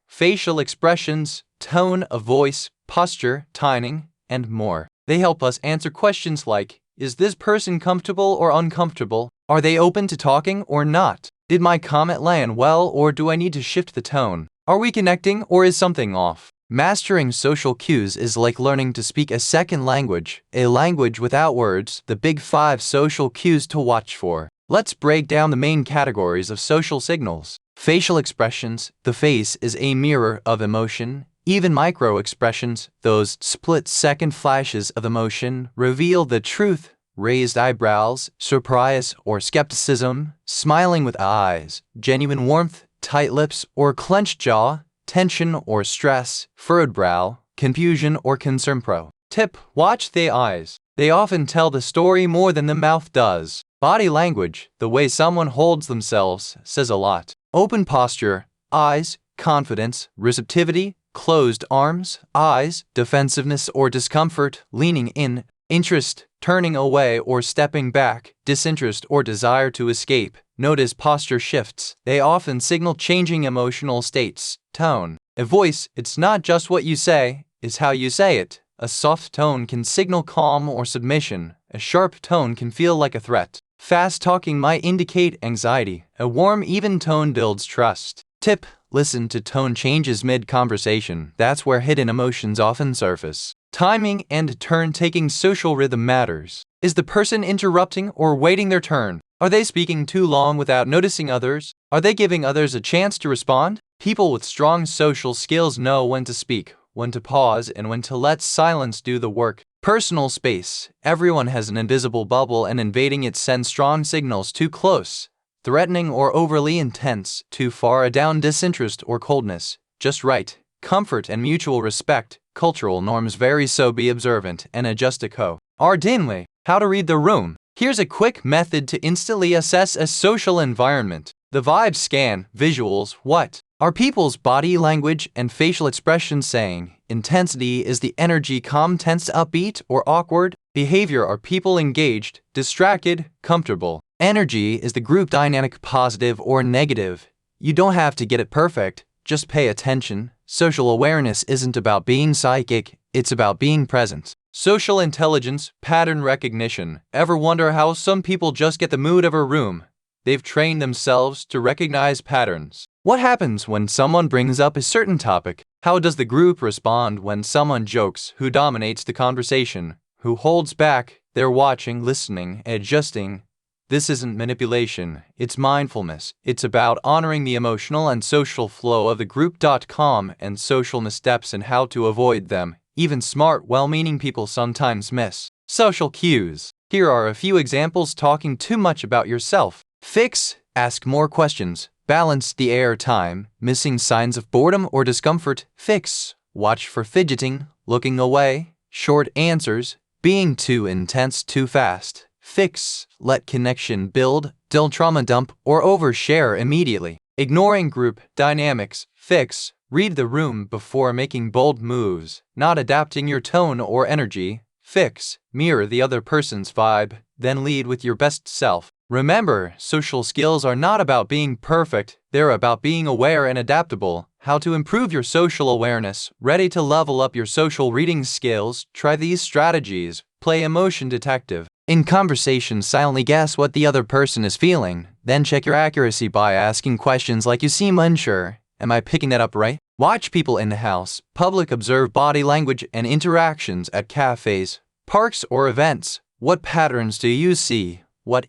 Facial expressions, tone of voice, posture, timing, and more. They help us answer questions like, is this person comfortable or uncomfortable? Are they open to talking or not? Did my comment land well or do I need to shift the tone? Are we connecting or is something off? Mastering social cues is like learning to speak a second language, a language without words. The big 5 social cues to watch for. Let's break down the main categories of social signals. Facial expressions. The face is a mirror of emotion, Even micro-expressions, those split-second flashes of emotion, reveal the truth. Raised eyebrows, surprise or skepticism, smiling with eyes, genuine warmth, tight lips or clenched jaw, tension or stress, furrowed brow, confusion or concern. Pro tip: watch the eyes. They often tell the story more than the mouth does. Body language, the way someone holds themselves, says a lot. Open posture, eyes, confidence, receptivity, closed arms, eyes, defensiveness or discomfort, leaning in, interest, turning away or stepping back, disinterest or desire to escape. Notice posture shifts. They often signal changing emotional states. Tone. A voice, it's not just what you say, it's how you say it. A soft tone can signal calm or submission. A sharp tone can feel like a threat. Fast talking might indicate anxiety. A warm, even tone builds trust. Tip: listen to tone changes mid-conversation. That's where hidden emotions often surface. Timing and turn-taking. Social rhythm matters. Is the person interrupting or waiting their turn? Are they speaking too long without noticing others? Are they giving others a chance to respond? People with strong social skills know when to speak, when to pause, and when to let silence do the work. Personal space. Everyone has an invisible bubble, and invading it sends strong signals. Too close, threatening or overly intense. Too far down, disinterest or coldness. Just right, comfort and mutual respect. Cultural norms vary, so be observant and adjust accordingly. How to read the room. Here's a quick method to instantly assess a social environment. The vibe scan. Visuals. What are people's body language and facial expressions saying? Intensity. Is the energy calm, tense, upbeat, or awkward? Behavior. Are people engaged, distracted, comfortable? Energy. Is the group dynamic positive or negative? You don't have to get it perfect, just pay attention. Social awareness isn't about being psychic, it's about being present. Social intelligence, pattern recognition. Ever wonder how some people just get the mood of a room? They've trained themselves to recognize patterns. What happens when someone brings up a certain topic? How does the group respond when someone jokes? Who dominates the conversation? Who holds back? They're watching, listening, adjusting. This isn't manipulation, it's mindfulness. It's about honoring the emotional and social flow of the group.com and social missteps and how to avoid them. Even smart, well-meaning people sometimes miss social cues. Here are a few examples. Talking too much about yourself. Fix, ask more questions. Balance the air time. Missing signs of boredom or discomfort. Fix, watch for fidgeting, looking away, short answers, being too intense too fast. Fix, let connection build, don't trauma dump or overshare immediately. Ignoring group dynamics. Fix, read the room before making bold moves, not adapting your tone or energy. Fix, mirror the other person's vibe, then lead with your best self. Remember, social skills are not about being perfect, they're about being aware and adaptable. How to improve your social awareness. Ready to level up your social reading skills? Try these strategies. Play emotion detective. In conversation, silently guess what the other person is feeling. Then check your accuracy by asking questions like, you seem unsure. Am I picking that up right? Watch people in the house. Public. Observe body language and interactions at cafes, parks, or events. What patterns do you see? What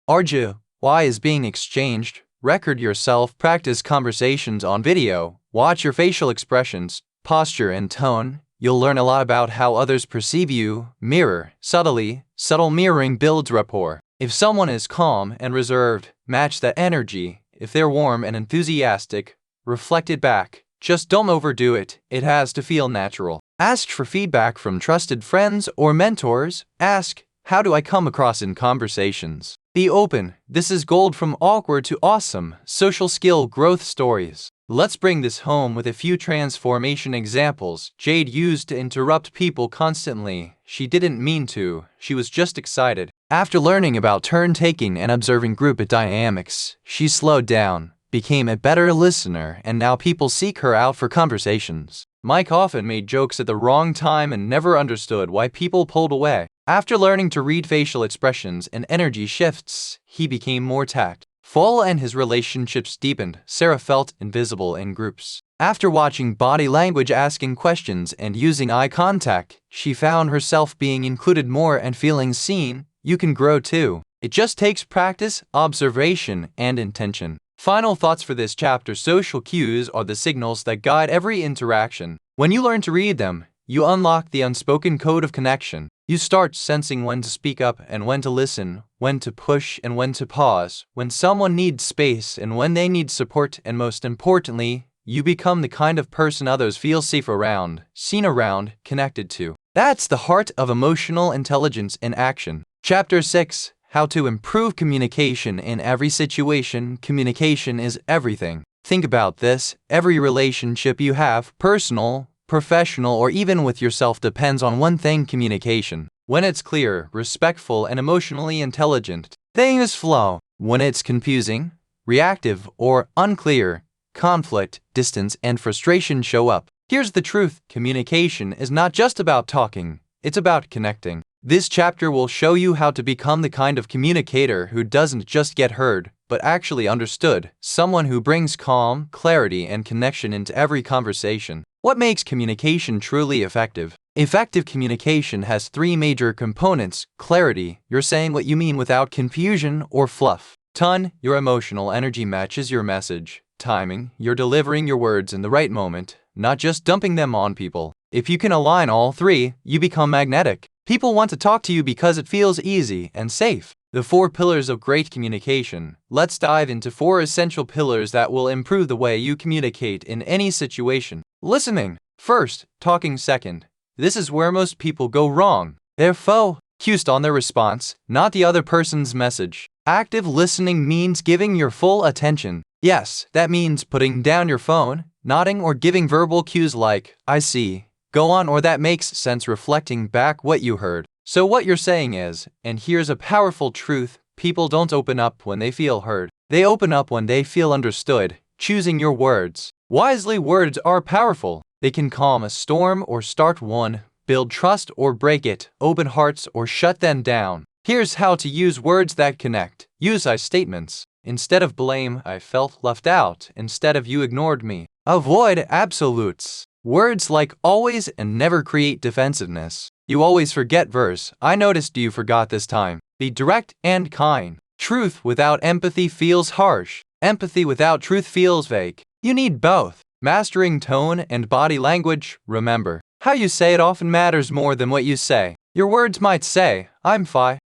argue? Why is being exchanged? Record yourself. Practice conversations on video. Watch your facial expressions, posture, and tone. You'll learn a lot about how others perceive you. Mirror subtly. Subtle mirroring builds rapport. If someone is calm and reserved, match that energy. If they're warm and enthusiastic, reflect it back. Just don't overdo it. It has to feel natural. Ask for feedback from trusted friends or mentors. Ask, how do I come across in conversations? Be open. This is gold. From awkward to awesome. Social skill growth stories. Let's bring this home with a few transformation examples. Jade used to interrupt people constantly. She didn't mean to. She was just excited. After learning about turn-taking and observing group dynamics, she slowed down, became a better listener, and now people seek her out for conversations. Mike often made jokes at the wrong time and never understood why people pulled away. After learning to read facial expressions and energy shifts, he became more tactful and his relationships deepened. Sarah felt invisible in groups. After watching body language, asking questions, and using eye contact, she found herself being included more and feeling seen. You can grow too. It just takes practice, observation, and intention. Final thoughts for this chapter. Social cues are the signals that guide every interaction. When you learn to read them, you unlock the unspoken code of connection. You start sensing when to speak up and when to listen, when to push and when to pause, when someone needs space and when they need support, and most importantly, you become the kind of person others feel safe around, seen around, connected to. That's the heart of emotional intelligence in action. Chapter 6: How to improve communication in every situation. Communication is everything. Think about this. Every relationship you have, personal, professional, or even with yourself, depends on one thing: communication. When it's clear, respectful, and emotionally intelligent, things flow. When it's confusing, reactive, or unclear, conflict, distance, and frustration show up. Here's the truth: communication is not just about talking, it's about connecting. This chapter will show you how to become the kind of communicator who doesn't just get heard, but actually understood, someone who brings calm, clarity, and connection into every conversation. What makes communication truly effective? Effective communication has three major components: clarity, you're saying what you mean without confusion or fluff; tone, your emotional energy matches your message; timing, you're delivering your words in the right moment, not just dumping them on people. If you can align all three, you become magnetic. People want to talk to you because it feels easy and safe. The 4 pillars of great communication. Let's dive into 4 essential pillars that will improve the way you communicate in any situation. Listening first, talking second. This is where most people go wrong. They're focused on their response, not the other person's message. Active listening means giving your full attention. Yes, that means putting down your phone, nodding, or giving verbal cues like, "I see," "Go on," or "That makes sense," reflecting back what you heard. So what you're saying is, and here's a powerful truth: people don't open up when they feel heard. They open up when they feel understood. Choosing your words wisely. Words are powerful. They can calm a storm or start one, build trust or break it, open hearts or shut them down. Here's how to use words that connect. Use I statements. Instead of blame, "I felt left out." Instead of "You ignored me." Avoid absolutes. Words like always and never create defensiveness. "You always forget" versus "I noticed you forgot this time." Be direct and kind. Truth without empathy feels harsh. Empathy without truth feels vague. You need both. Mastering tone and body language. Remember, how you say it often matters more than what you say. Your words might say, "I'm fine,"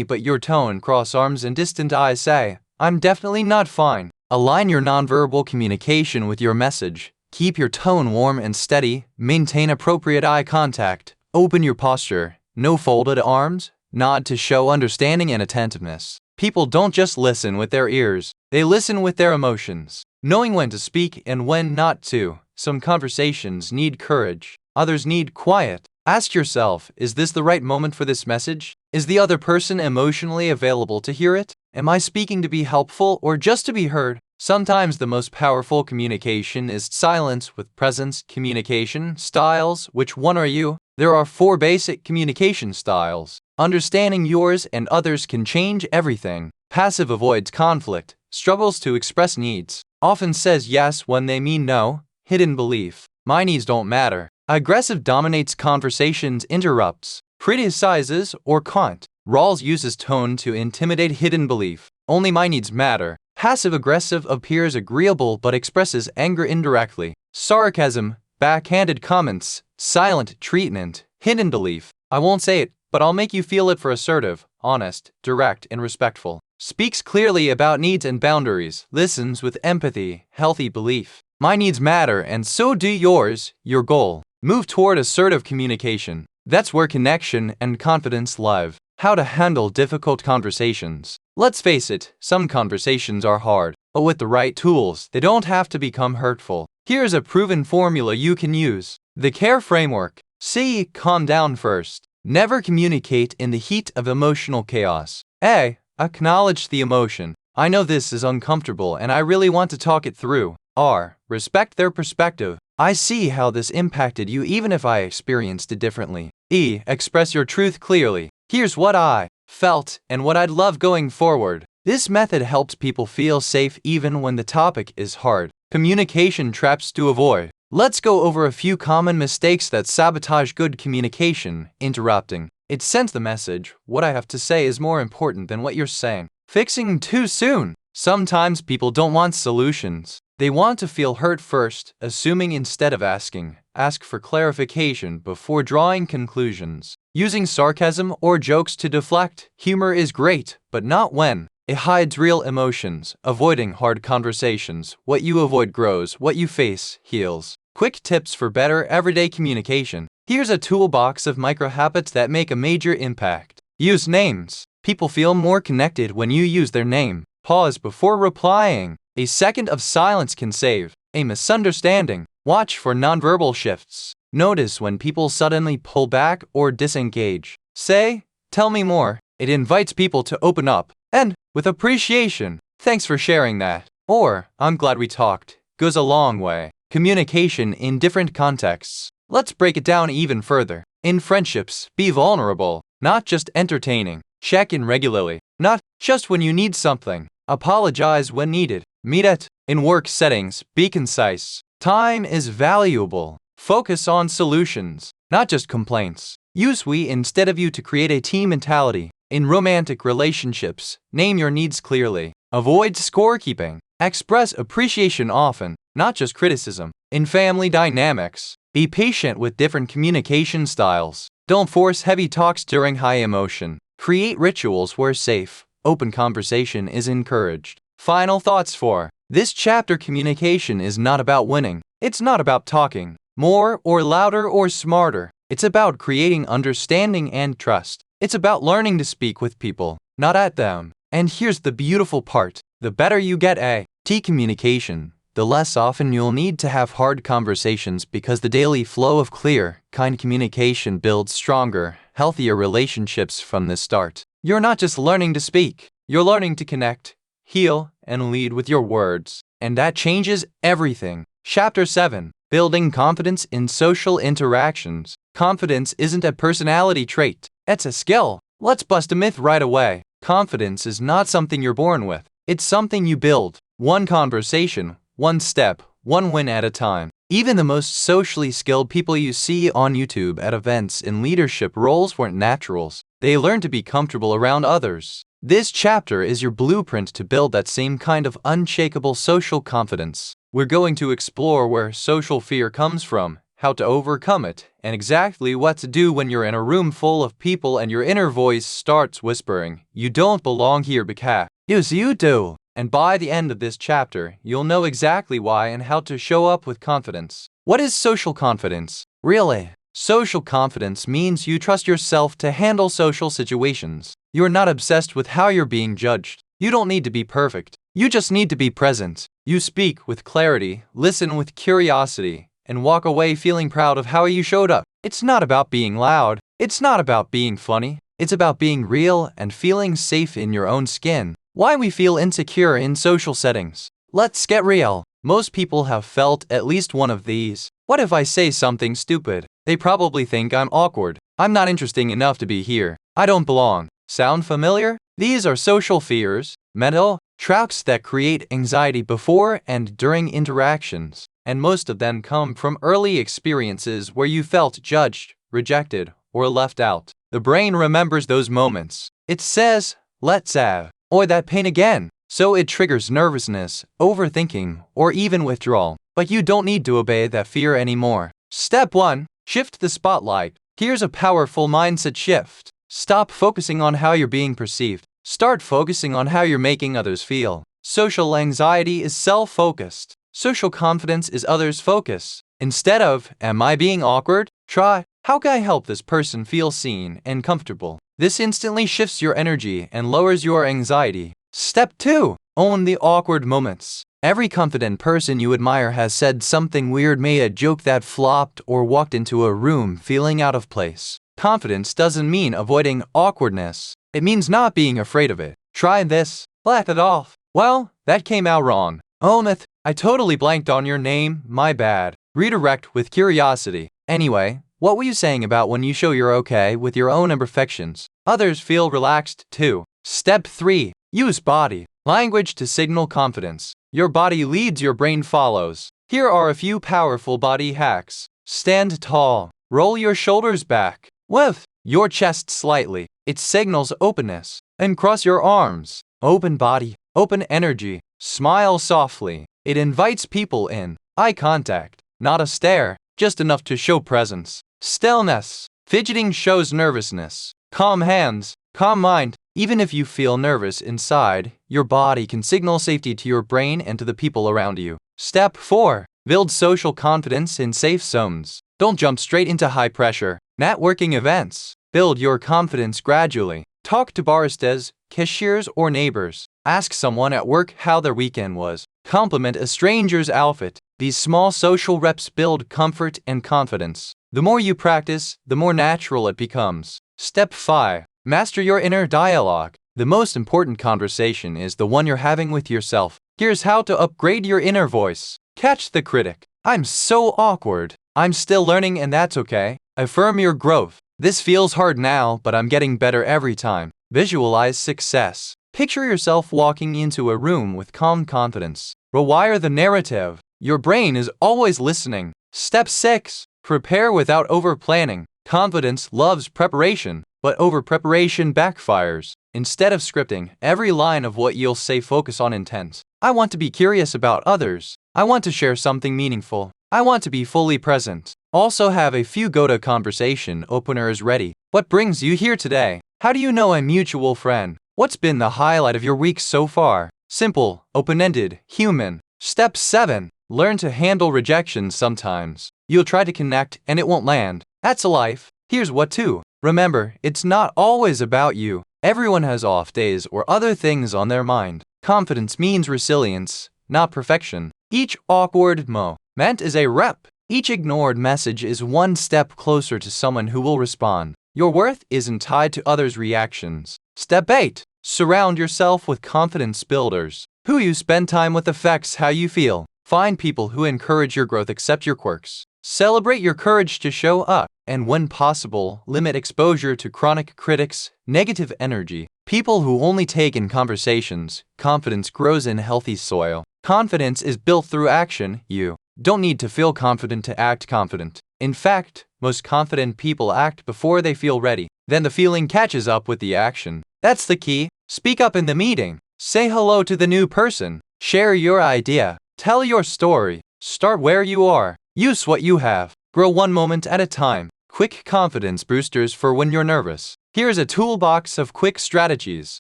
but your tone, cross arms and distant eyes, say, "I'm definitely not fine." Align your nonverbal communication with your message. Keep your tone warm and steady. Maintain appropriate eye contact. Open your posture. No folded arms. Nod to show understanding and attentiveness. People don't just listen with their ears, they listen with their emotions. Knowing when to speak and when not to. Some conversations need courage, others need quiet. Ask yourself, is this the right moment for this message? Is the other person emotionally available to hear it? Am I speaking to be helpful or just to be heard? Sometimes the most powerful communication is silence with presence. Communication styles. Which one are you? There are 4 basic communication styles. Understanding yours and others can change everything. Passive avoids conflict, struggles to express needs, often says yes when they mean no. Hidden belief. My needs don't matter. Aggressive dominates conversations, interrupts, criticizes, or can't. Rawls uses tone to intimidate. Hidden belief. Only my needs matter. Passive-aggressive appears agreeable but expresses anger indirectly. Sarcasm, backhanded comments, silent treatment. Hidden belief. I won't say it, but I'll make you feel it. For assertive, honest, direct, and respectful. Speaks clearly about needs and boundaries. Listens with empathy. Healthy belief. My needs matter and so do yours. Your goal. Move toward assertive communication. That's where connection and confidence live. How to handle difficult conversations. Let's face it, some conversations are hard, but with the right tools, they don't have to become hurtful. Here's a proven formula you can use. The CARE framework. C. Calm down first. Never communicate in the heat of emotional chaos. A. Acknowledge the emotion. I know this is uncomfortable and I really want to talk it through. R. Respect their perspective. I see how this impacted you even if I experienced it differently. E. Express your truth clearly. Here's what I felt and what I'd love going forward. This method helps people feel safe even when the topic is hard. Communication traps to avoid. Let's go over a few common mistakes that sabotage good communication. Interrupting. It sends the message, what I have to say is more important than what you're saying. Fixing too soon. Sometimes people don't want solutions. They want to feel heard first, assuming instead of asking. ask for clarification before drawing conclusions. Using sarcasm or jokes to deflect. Humor is great, but not when it hides real emotions. Avoiding hard conversations. What you avoid grows, what you face heals. Quick tips for better everyday communication. Here's a toolbox of micro habits that make a major impact. Use names. People feel more connected when you use their name. Pause before replying. A second of silence can save a misunderstanding. Watch for nonverbal shifts. Notice when people suddenly pull back or disengage. Say, "Tell me more." It invites people to open up. And, with appreciation, "Thanks for sharing that," or "I'm glad we talked," goes a long way. Communication in different contexts. Let's break it down even further. In friendships, be vulnerable, not just entertaining. Check in regularly, not just when you need something. Apologize when needed. Meet it. In work settings, be concise. Time is valuable. Focus on solutions, not just complaints. Use we instead of you to create a team mentality. In romantic relationships, name your needs clearly. Avoid scorekeeping. Express appreciation often, not just criticism. In family dynamics, be patient with different communication styles. Don't force heavy talks during high emotion. Create rituals where safe, open conversation is encouraged. Final thoughts for this chapter. Communication is not about winning. It's not about talking more or louder or smarter. It's about creating understanding and trust. It's about learning to speak with people, not at them. And here's the beautiful part. The better you get at communication, the less often you'll need to have hard conversations, because the daily flow of clear, kind communication builds stronger, healthier relationships from the start. You're not just learning to speak, you're learning to connect, heal, and lead with your words. And that changes everything. Chapter 7. Building confidence in social interactions. Confidence isn't a personality trait, it's a skill. Let's bust a myth right away. Confidence is not something you're born with. It's something you build. One conversation, one step, one win at a time. Even the most socially skilled people you see on YouTube at events in leadership roles weren't naturals. They learned to be comfortable around others. This chapter is your blueprint to build that same kind of unshakable social confidence. We're going to explore where social fear comes from, how to overcome it, and exactly what to do when you're in a room full of people and your inner voice starts whispering, "You don't belong here because." Yes, you do. And by the end of this chapter, you'll know exactly why and how to show up with confidence. What is social confidence? Really? Social confidence means you trust yourself to handle social situations. You're not obsessed with how you're being judged. You don't need to be perfect. You just need to be present. You speak with clarity, listen with curiosity, and walk away feeling proud of how you showed up. It's not about being loud. It's not about being funny. It's about being real and feeling safe in your own skin. Why we feel insecure in social settings. Let's get real. Most people have felt at least one of these. What if I say something stupid? They probably think I'm awkward. I'm not interesting enough to be here. I don't belong. Sound familiar? These are social fears, mental traps that create anxiety before and during interactions. And most of them come from early experiences where you felt judged, rejected, or left out. The brain remembers those moments. It says, "Let's have," or that pain again. So it triggers nervousness, overthinking, or even withdrawal. But you don't need to obey that fear anymore. Step 1. Shift the spotlight. Here's a powerful mindset shift. Stop focusing on how you're being perceived. Start focusing on how you're making others feel. Social anxiety is self-focused. Social confidence is others' focus. Instead of, "Am I being awkward?" try, "How can I help this person feel seen and comfortable?" This instantly shifts your energy and lowers your anxiety. Step 2. Own the awkward moments. Every confident person you admire has said something weird, made a joke that flopped, or walked into a room feeling out of place. Confidence doesn't mean avoiding awkwardness. It means not being afraid of it. Try this. Laugh it off. "Well, that came out wrong." "Own it. I totally blanked on your name. My bad." Redirect with curiosity. "Anyway, what were you saying about when you show you're okay with your own imperfections?" Others feel relaxed too. Step 3. Use body language to signal confidence. Your body leads, your brain follows. Here are a few powerful body hacks. Stand tall. Roll your shoulders back. Lift your chest slightly. It signals openness. And cross your arms. Open body, open energy. Smile softly. It invites people in. Eye contact, not a stare. just enough to show presence. Stillness. Fidgeting shows nervousness. Calm hands. Calm mind. Even if you feel nervous inside, your body can signal safety to your brain and to the people around you. Step 4. Build social confidence in safe zones. Don't jump straight into high-pressure networking events. Build your confidence gradually. Talk to baristas, cashiers, or neighbors. Ask someone at work how their weekend was. Compliment a stranger's outfit. These small social reps build comfort and confidence. The more you practice, the more natural it becomes. Step 5. Master your inner dialogue. The most important conversation is the one you're having with yourself. Here's how to upgrade your inner voice. Catch the critic. I'm so awkward. I'm still learning and that's okay. Affirm your growth. This feels hard now, but I'm getting better every time. Visualize success. Picture yourself walking into a room with calm confidence. Rewire the narrative. Your brain is always listening. Step 6. Prepare without over-planning. Confidence loves preparation, but over-preparation backfires. Instead of scripting every line of what you'll say, focus on intent. I want to be curious about others. I want to share something meaningful. I want to be fully present. Also have a few go-to conversation openers ready. What brings you here today? How do you know a mutual friend? What's been the highlight of your week so far? Simple, open-ended, human. Step 7. Learn to handle rejection sometimes. You'll try to connect and it won't land. That's life. Here's what to. Remember, it's not always about you. Everyone has off days or other things on their mind. Confidence means resilience, not perfection. Each awkward moment is a rep. Each ignored message is one step closer to someone who will respond. Your worth isn't tied to others' reactions. Step 8. Surround yourself with confidence builders. Who you spend time with affects how you feel. Find people who encourage your growth, accept your quirks. Celebrate your courage to show up, and when possible, limit exposure to chronic critics, negative energy, people who only take in conversations. Confidence grows in healthy soil. Confidence is built through action. You don't need to feel confident to act confident. In fact, most confident people act before they feel ready. Then the feeling catches up with the action. That's the key. Speak up in the meeting. Say hello to the new person. Share your idea. Tell your story. Start where you are. Use what you have. Grow one moment at a time. Quick confidence boosters for when you're nervous. Here's a toolbox of quick strategies.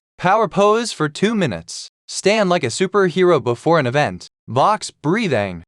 Power pose for 2 minutes. Stand like a superhero before an event. Box breathing.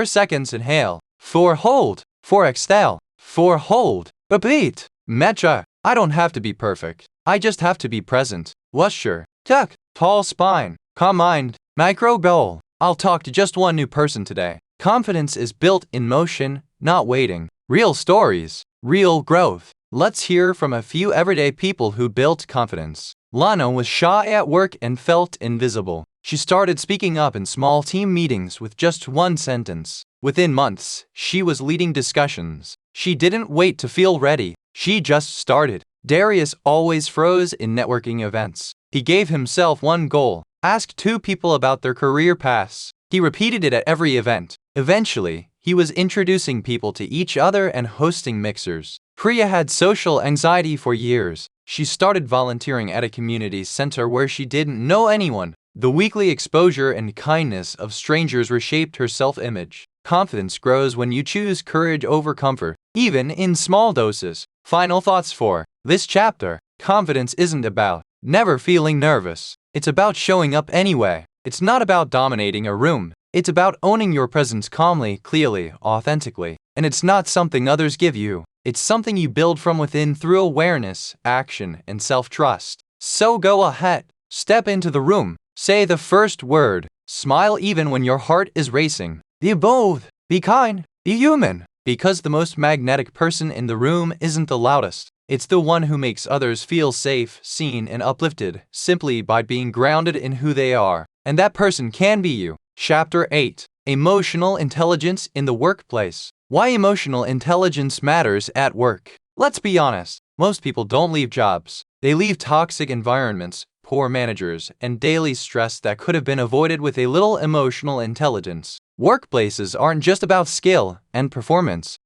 Seconds inhale. 4 hold. 4 exhale. 4 hold. Repeat. Mecha. I don't have to be perfect. I just have to be present. Posture. Tuck. Tall spine. Calm mind. Micro goal. I'll talk to just one new person today. Confidence is built in motion, not waiting. Real stories. Real growth. Let's hear from a few everyday people who built confidence. Lana was shy at work and felt invisible. She started speaking up in small team meetings with just one sentence. Within months, she was leading discussions. She didn't wait to feel ready. She just started. Darius always froze in networking events. He gave himself one goal. Ask 2 people about their career paths. He repeated it at every event. Eventually, he was introducing people to each other and hosting mixers. Priya had social anxiety for years. She started volunteering at a community center where she didn't know anyone. The weekly exposure and kindness of strangers reshaped her self-image. Confidence grows when you choose courage over comfort, even in small doses. Final thoughts for this chapter. Confidence isn't about never feeling nervous. It's about showing up anyway. It's not about dominating a room. It's about owning your presence calmly, clearly, authentically. And it's not something others give you. It's something you build from within through awareness, action, and self-trust. So go ahead. Step into the room. Say the first word. Smile even when your heart is racing. Be bold. Be kind. Be human. Because the most magnetic person in the room isn't the loudest. It's the one who makes others feel safe, seen, and uplifted simply by being grounded in who they are. And that person can be you. Chapter 8. Emotional Intelligence in the Workplace. Why emotional intelligence matters at work. Let's be honest. Most people don't leave jobs. They leave toxic environments, poor managers, and daily stress that could have been avoided with a little emotional intelligence. Workplaces aren't just about skill and performance.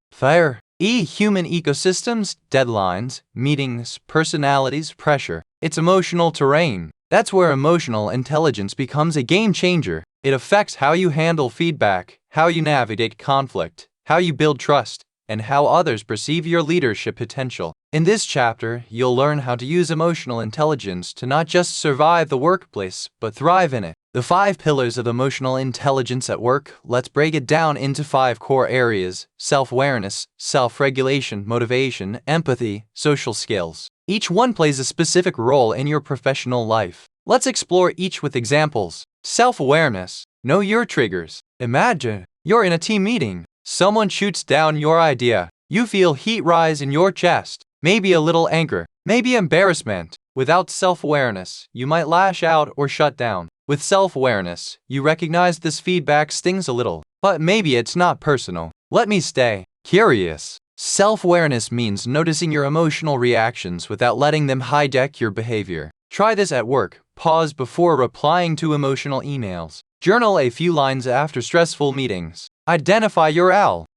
Human ecosystems, deadlines, meetings, personalities, pressure. It's emotional terrain. That's where emotional intelligence becomes a game changer. It affects how you handle feedback, how you navigate conflict, how you build trust, and how others perceive your leadership potential. In this chapter, you'll learn how to use emotional intelligence to not just survive the workplace, but thrive in it. The 5 pillars of emotional intelligence at work. Let's break it down into 5 core areas: self-awareness, self-regulation, motivation, empathy, social skills. Each one plays a specific role in your professional life. Let's explore each with examples. Self-awareness. Know your triggers. Imagine you're in a team meeting. Someone shoots down your idea. You feel heat rise in your chest. Maybe a little anger. Maybe embarrassment. Without self-awareness, you might lash out or shut down. With self-awareness, you recognize this feedback stings a little, but maybe it's not personal. Let me stay curious. Self-awareness means noticing your emotional reactions without letting them hijack your behavior. Try this at work. Pause before replying to emotional emails. Journal a few lines after stressful meetings. Identify your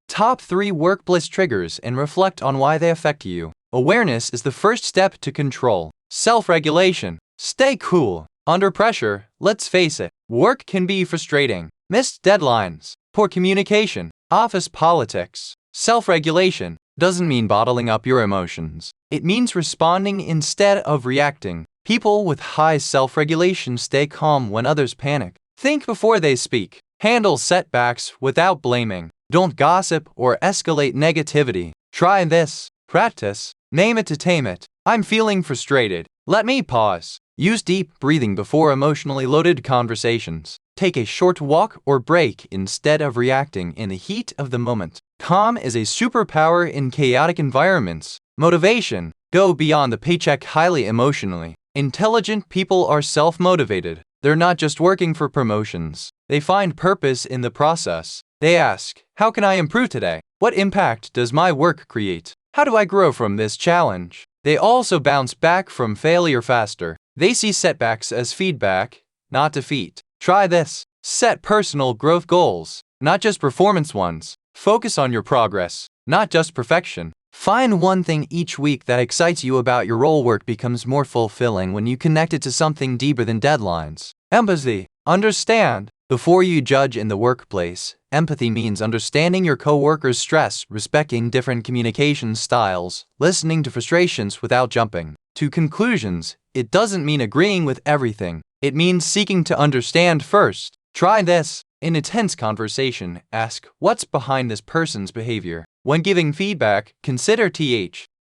top 3 workplace triggers and reflect on why they affect you. Awareness is the first step to control. Self-regulation. Stay cool. Under pressure, let's face it, work can be frustrating. Missed deadlines, poor communication, office politics. Self-regulation doesn't mean bottling up your emotions. It means responding instead of reacting. People with high self-regulation stay calm when others panic. Think before they speak. Handle setbacks without blaming. Don't gossip or escalate negativity. Try this. Practice. Name it to tame it. I'm feeling frustrated. Let me pause. Use deep breathing before emotionally loaded conversations. Take a short walk or break instead of reacting in the heat of the moment. Calm is a superpower in chaotic environments. Motivation. Go beyond the paycheck. Highly emotionally intelligent people are self-motivated. They're not just working for promotions. They find purpose in the process. They ask, how can I improve today? What impact does my work create? How do I grow from this challenge? They also bounce back from failure faster. They see setbacks as feedback, not defeat. Try this. Set personal growth goals, not just performance ones. Focus on your progress, not just perfection. Find one thing each week that excites you about your role. Work becomes more fulfilling when you connect it to something deeper than deadlines. Empathy. Understand. Before you judge in the workplace, empathy means understanding your coworkers' stress, respecting different communication styles, listening to frustrations without jumping to conclusions. It doesn't mean agreeing with everything. It means seeking to understand first. Try this. In a tense conversation, ask, what's behind this person's behavior? When giving feedback, consider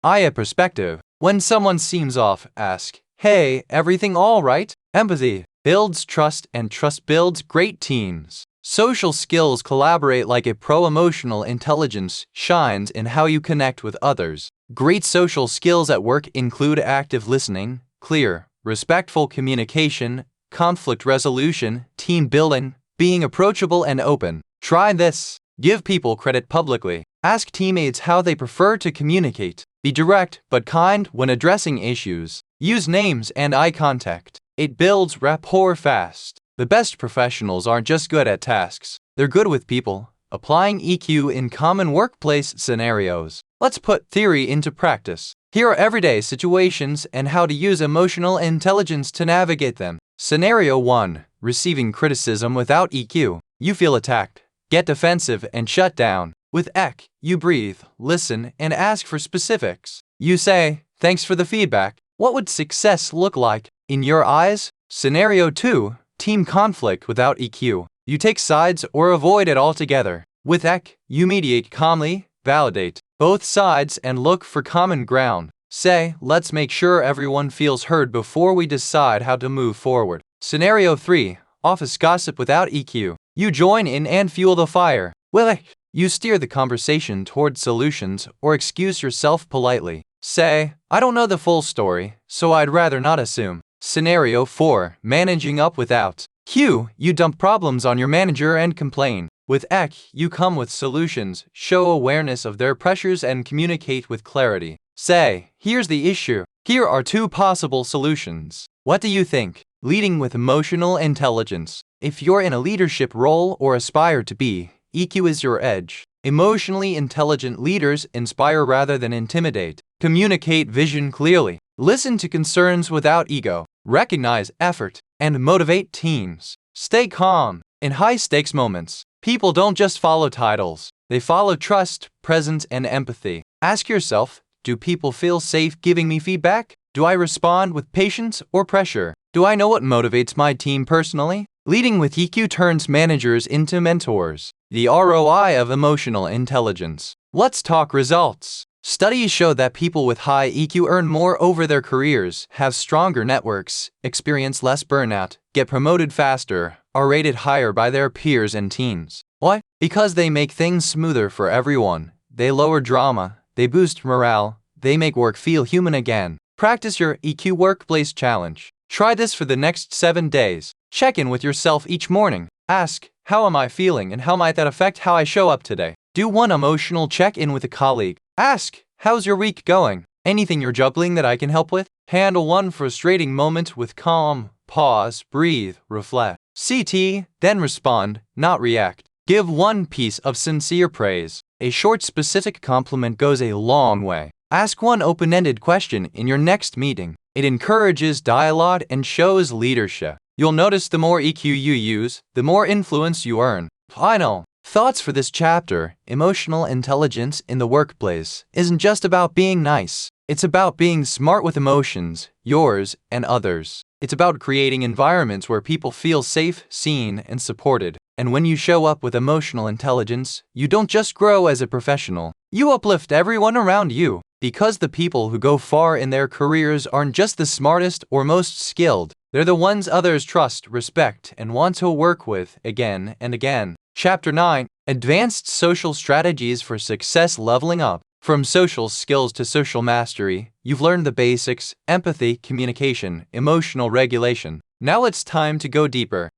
a perspective. When someone seems off, ask, hey, everything all right? Empathy builds trust, and trust builds great teams. Social skills. Collaborate like a pro. Emotional intelligence shines in how you connect with others. Great social skills at work include active listening, clear, respectful communication, conflict resolution, team building, being approachable and open. Try this. Give people credit publicly. Ask teammates how they prefer to communicate. Be direct but kind when addressing issues. Use names and eye contact. It builds rapport fast. The best professionals aren't just good at tasks. They're good with people. Applying EQ in common workplace scenarios. Let's put theory into practice. Here are everyday situations and how to use emotional intelligence to navigate them. Scenario 1. Receiving criticism without EQ. You feel attacked. Get defensive and shut down. With EQ, you breathe, listen, and ask for specifics. You say, thanks for the feedback. What would success look like in your eyes? Scenario 2. Team conflict without EQ. You take sides or avoid it altogether. With EQ, you mediate calmly, validate both sides, and look for common ground. Say, let's make sure everyone feels heard before we decide how to move forward. Scenario 3. Office gossip without EQ. You join in and fuel the fire. With EQ, you steer the conversation towards solutions or excuse yourself politely. Say, I don't know the full story, so I'd rather not assume. Scenario 4. Managing up without EQ. You dump problems on your manager and complain. With EQ, you come with solutions, show awareness of their pressures, and communicate with clarity. Say, here's the issue. Here are 2 possible solutions. What do you think? Leading with emotional intelligence. If you're in a leadership role or aspire to be, EQ is your edge. Emotionally intelligent leaders inspire rather than intimidate. Communicate vision clearly. Listen to concerns without ego. Recognize effort and motivate teams. Stay calm. In high-stakes moments, people don't just follow titles. They follow trust, presence, and empathy. Ask yourself, do people feel safe giving me feedback? Do I respond with patience or pressure? Do I know what motivates my team personally? Leading with EQ turns managers into mentors. The ROI of emotional intelligence. Let's talk results. Studies show that people with high EQ earn more over their careers, have stronger networks, experience less burnout, get promoted faster, are rated higher by their peers and teams. Why? Because they make things smoother for everyone. They lower drama, they boost morale, they make work feel human again. Practice your EQ Workplace Challenge. Try this for the next 7 days. Check in with yourself each morning. Ask, how am I feeling and how might that affect how I show up today? Do one emotional check-in with a colleague. Ask, how's your week going? Anything you're juggling that I can help with? Handle one frustrating moment with calm, pause, breathe, reflect. CT, then respond, not react. Give one piece of sincere praise. A short specific compliment goes a long way. Ask one open-ended question in your next meeting. It encourages dialogue and shows leadership. You'll notice the more EQ you use, the more influence you earn. Final thoughts for this chapter. Emotional intelligence in the workplace isn't just about being nice. It's about being smart with emotions, yours and others. It's about creating environments where people feel safe, seen, and supported. And when you show up with emotional intelligence, you don't just grow as a professional. You uplift everyone around you. Because the people who go far in their careers aren't just the smartest or most skilled. They're the ones others trust, respect, and want to work with again and again. Chapter 9. Advanced Social Strategies for Success Leveling Up. From social skills to social mastery, you've learned the basics: empathy, communication, emotional regulation. Now it's time to go deeper.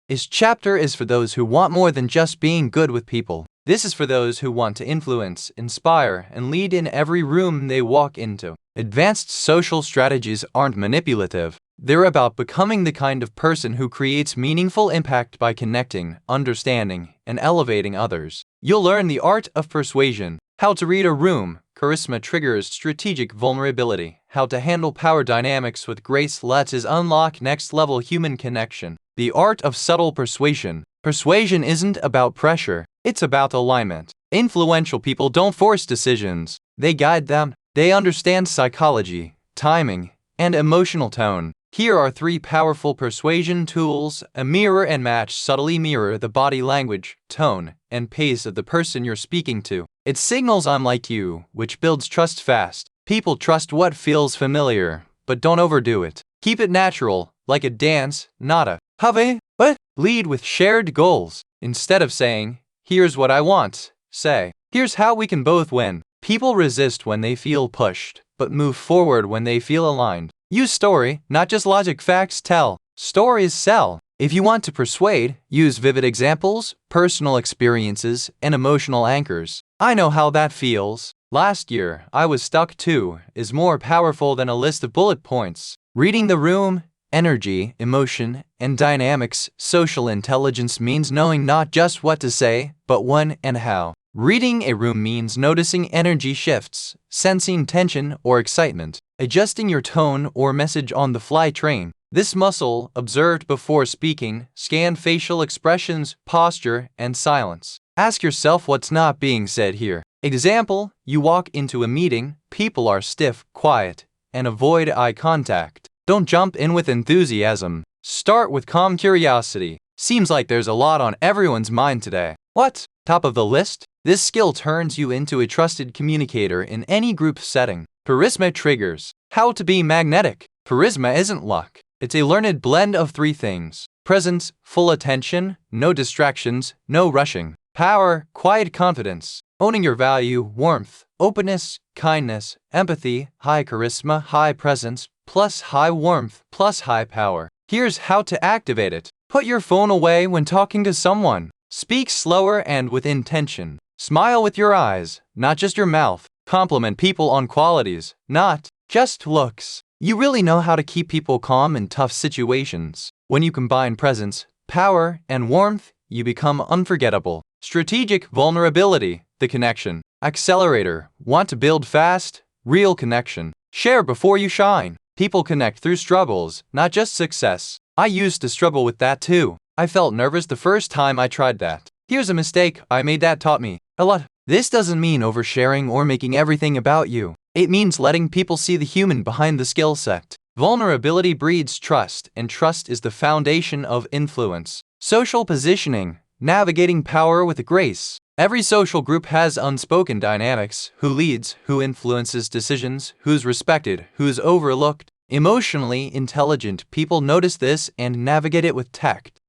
This chapter is for those who want more than just being good with people. This is for those who want to influence, inspire, and lead in every room they walk into. Advanced social strategies aren't manipulative. They're about becoming the kind of person who creates meaningful impact by connecting, understanding, and elevating others. You'll learn the art of persuasion, how to read a room, charisma triggers strategic vulnerability, how to handle power dynamics with grace lets us unlock next-level human connection. The art of subtle persuasion. Persuasion isn't about pressure, it's about alignment. Influential people don't force decisions, they guide them. They understand psychology, timing, and emotional tone. Here are 3 powerful persuasion tools. A mirror and match. Subtly mirror the body language, tone, and pace of the person you're speaking to. It signals "I'm like you," which builds trust fast. People trust what feels familiar, but don't overdo it. Keep it natural, like a dance, not a "Have what?" Lead with shared goals. Instead of saying, "Here's what I want," say, "Here's how we can both win." People resist when they feel pushed, but move forward when they feel aligned. Use story, not just logic. Facts tell, stories sell. If you want to persuade, use vivid examples, personal experiences, and emotional anchors. "I know how that feels. Last year, I was stuck too," is more powerful than a list of bullet points. Reading the room, energy, emotion, and dynamics. Social intelligence means knowing not just what to say, but when and how. Reading a room means noticing energy shifts, sensing tension or excitement, adjusting your tone or message on the fly. Train this muscle, observed before speaking. Scan facial expressions, posture, and silence. Ask yourself what's not being said here. Example, you walk into a meeting, people are stiff, quiet, and avoid eye contact. Don't jump in with enthusiasm. Start with calm curiosity. Seems like there's a lot on everyone's mind today. What? Top of the list? This skill turns you into a trusted communicator in any group setting. Charisma triggers. How to be magnetic. Charisma isn't luck. It's a learned blend of 3 things: presence, full attention, no distractions, no rushing. Power, quiet confidence, owning your value, warmth, openness, kindness, empathy. High charisma, high presence, plus high warmth, plus high power. Here's how to activate it. Put your phone away when talking to someone. Speak slower and with intention. Smile with your eyes, not just your mouth. Compliment people on qualities, not just looks. You really know how to keep people calm in tough situations. When you combine presence, power, and warmth, you become unforgettable. Strategic vulnerability, the connection. Accelerator, want to build fast, real connection. Share before you shine. People connect through struggles, not just success. I used to struggle with that too. I felt nervous the first time I tried that. Here's a mistake I made that taught me a lot. This doesn't mean oversharing or making everything about you. It means letting people see the human behind the skill set. Vulnerability breeds trust, and trust is the foundation of influence. Social positioning, navigating power with grace. Every social group has unspoken dynamics: who leads, who influences decisions, who's respected, who's overlooked. Emotionally intelligent people notice this and navigate it with tact.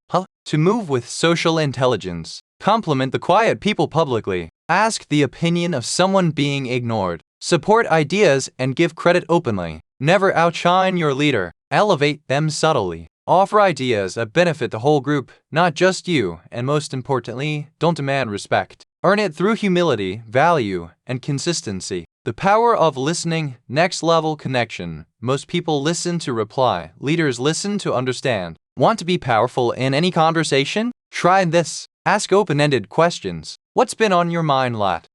To move with social intelligence. Compliment the quiet people publicly. Ask the opinion of someone being ignored. Support ideas and give credit openly. Never outshine your leader. Elevate them subtly. Offer ideas that benefit the whole group, not just you, and most importantly, don't demand respect. Earn it through humility, value, and consistency. The power of listening, next level connection. Most people listen to reply, leaders listen to understand. Want to be powerful in any conversation? Try this. Ask open-ended questions. What's been on your mind lat?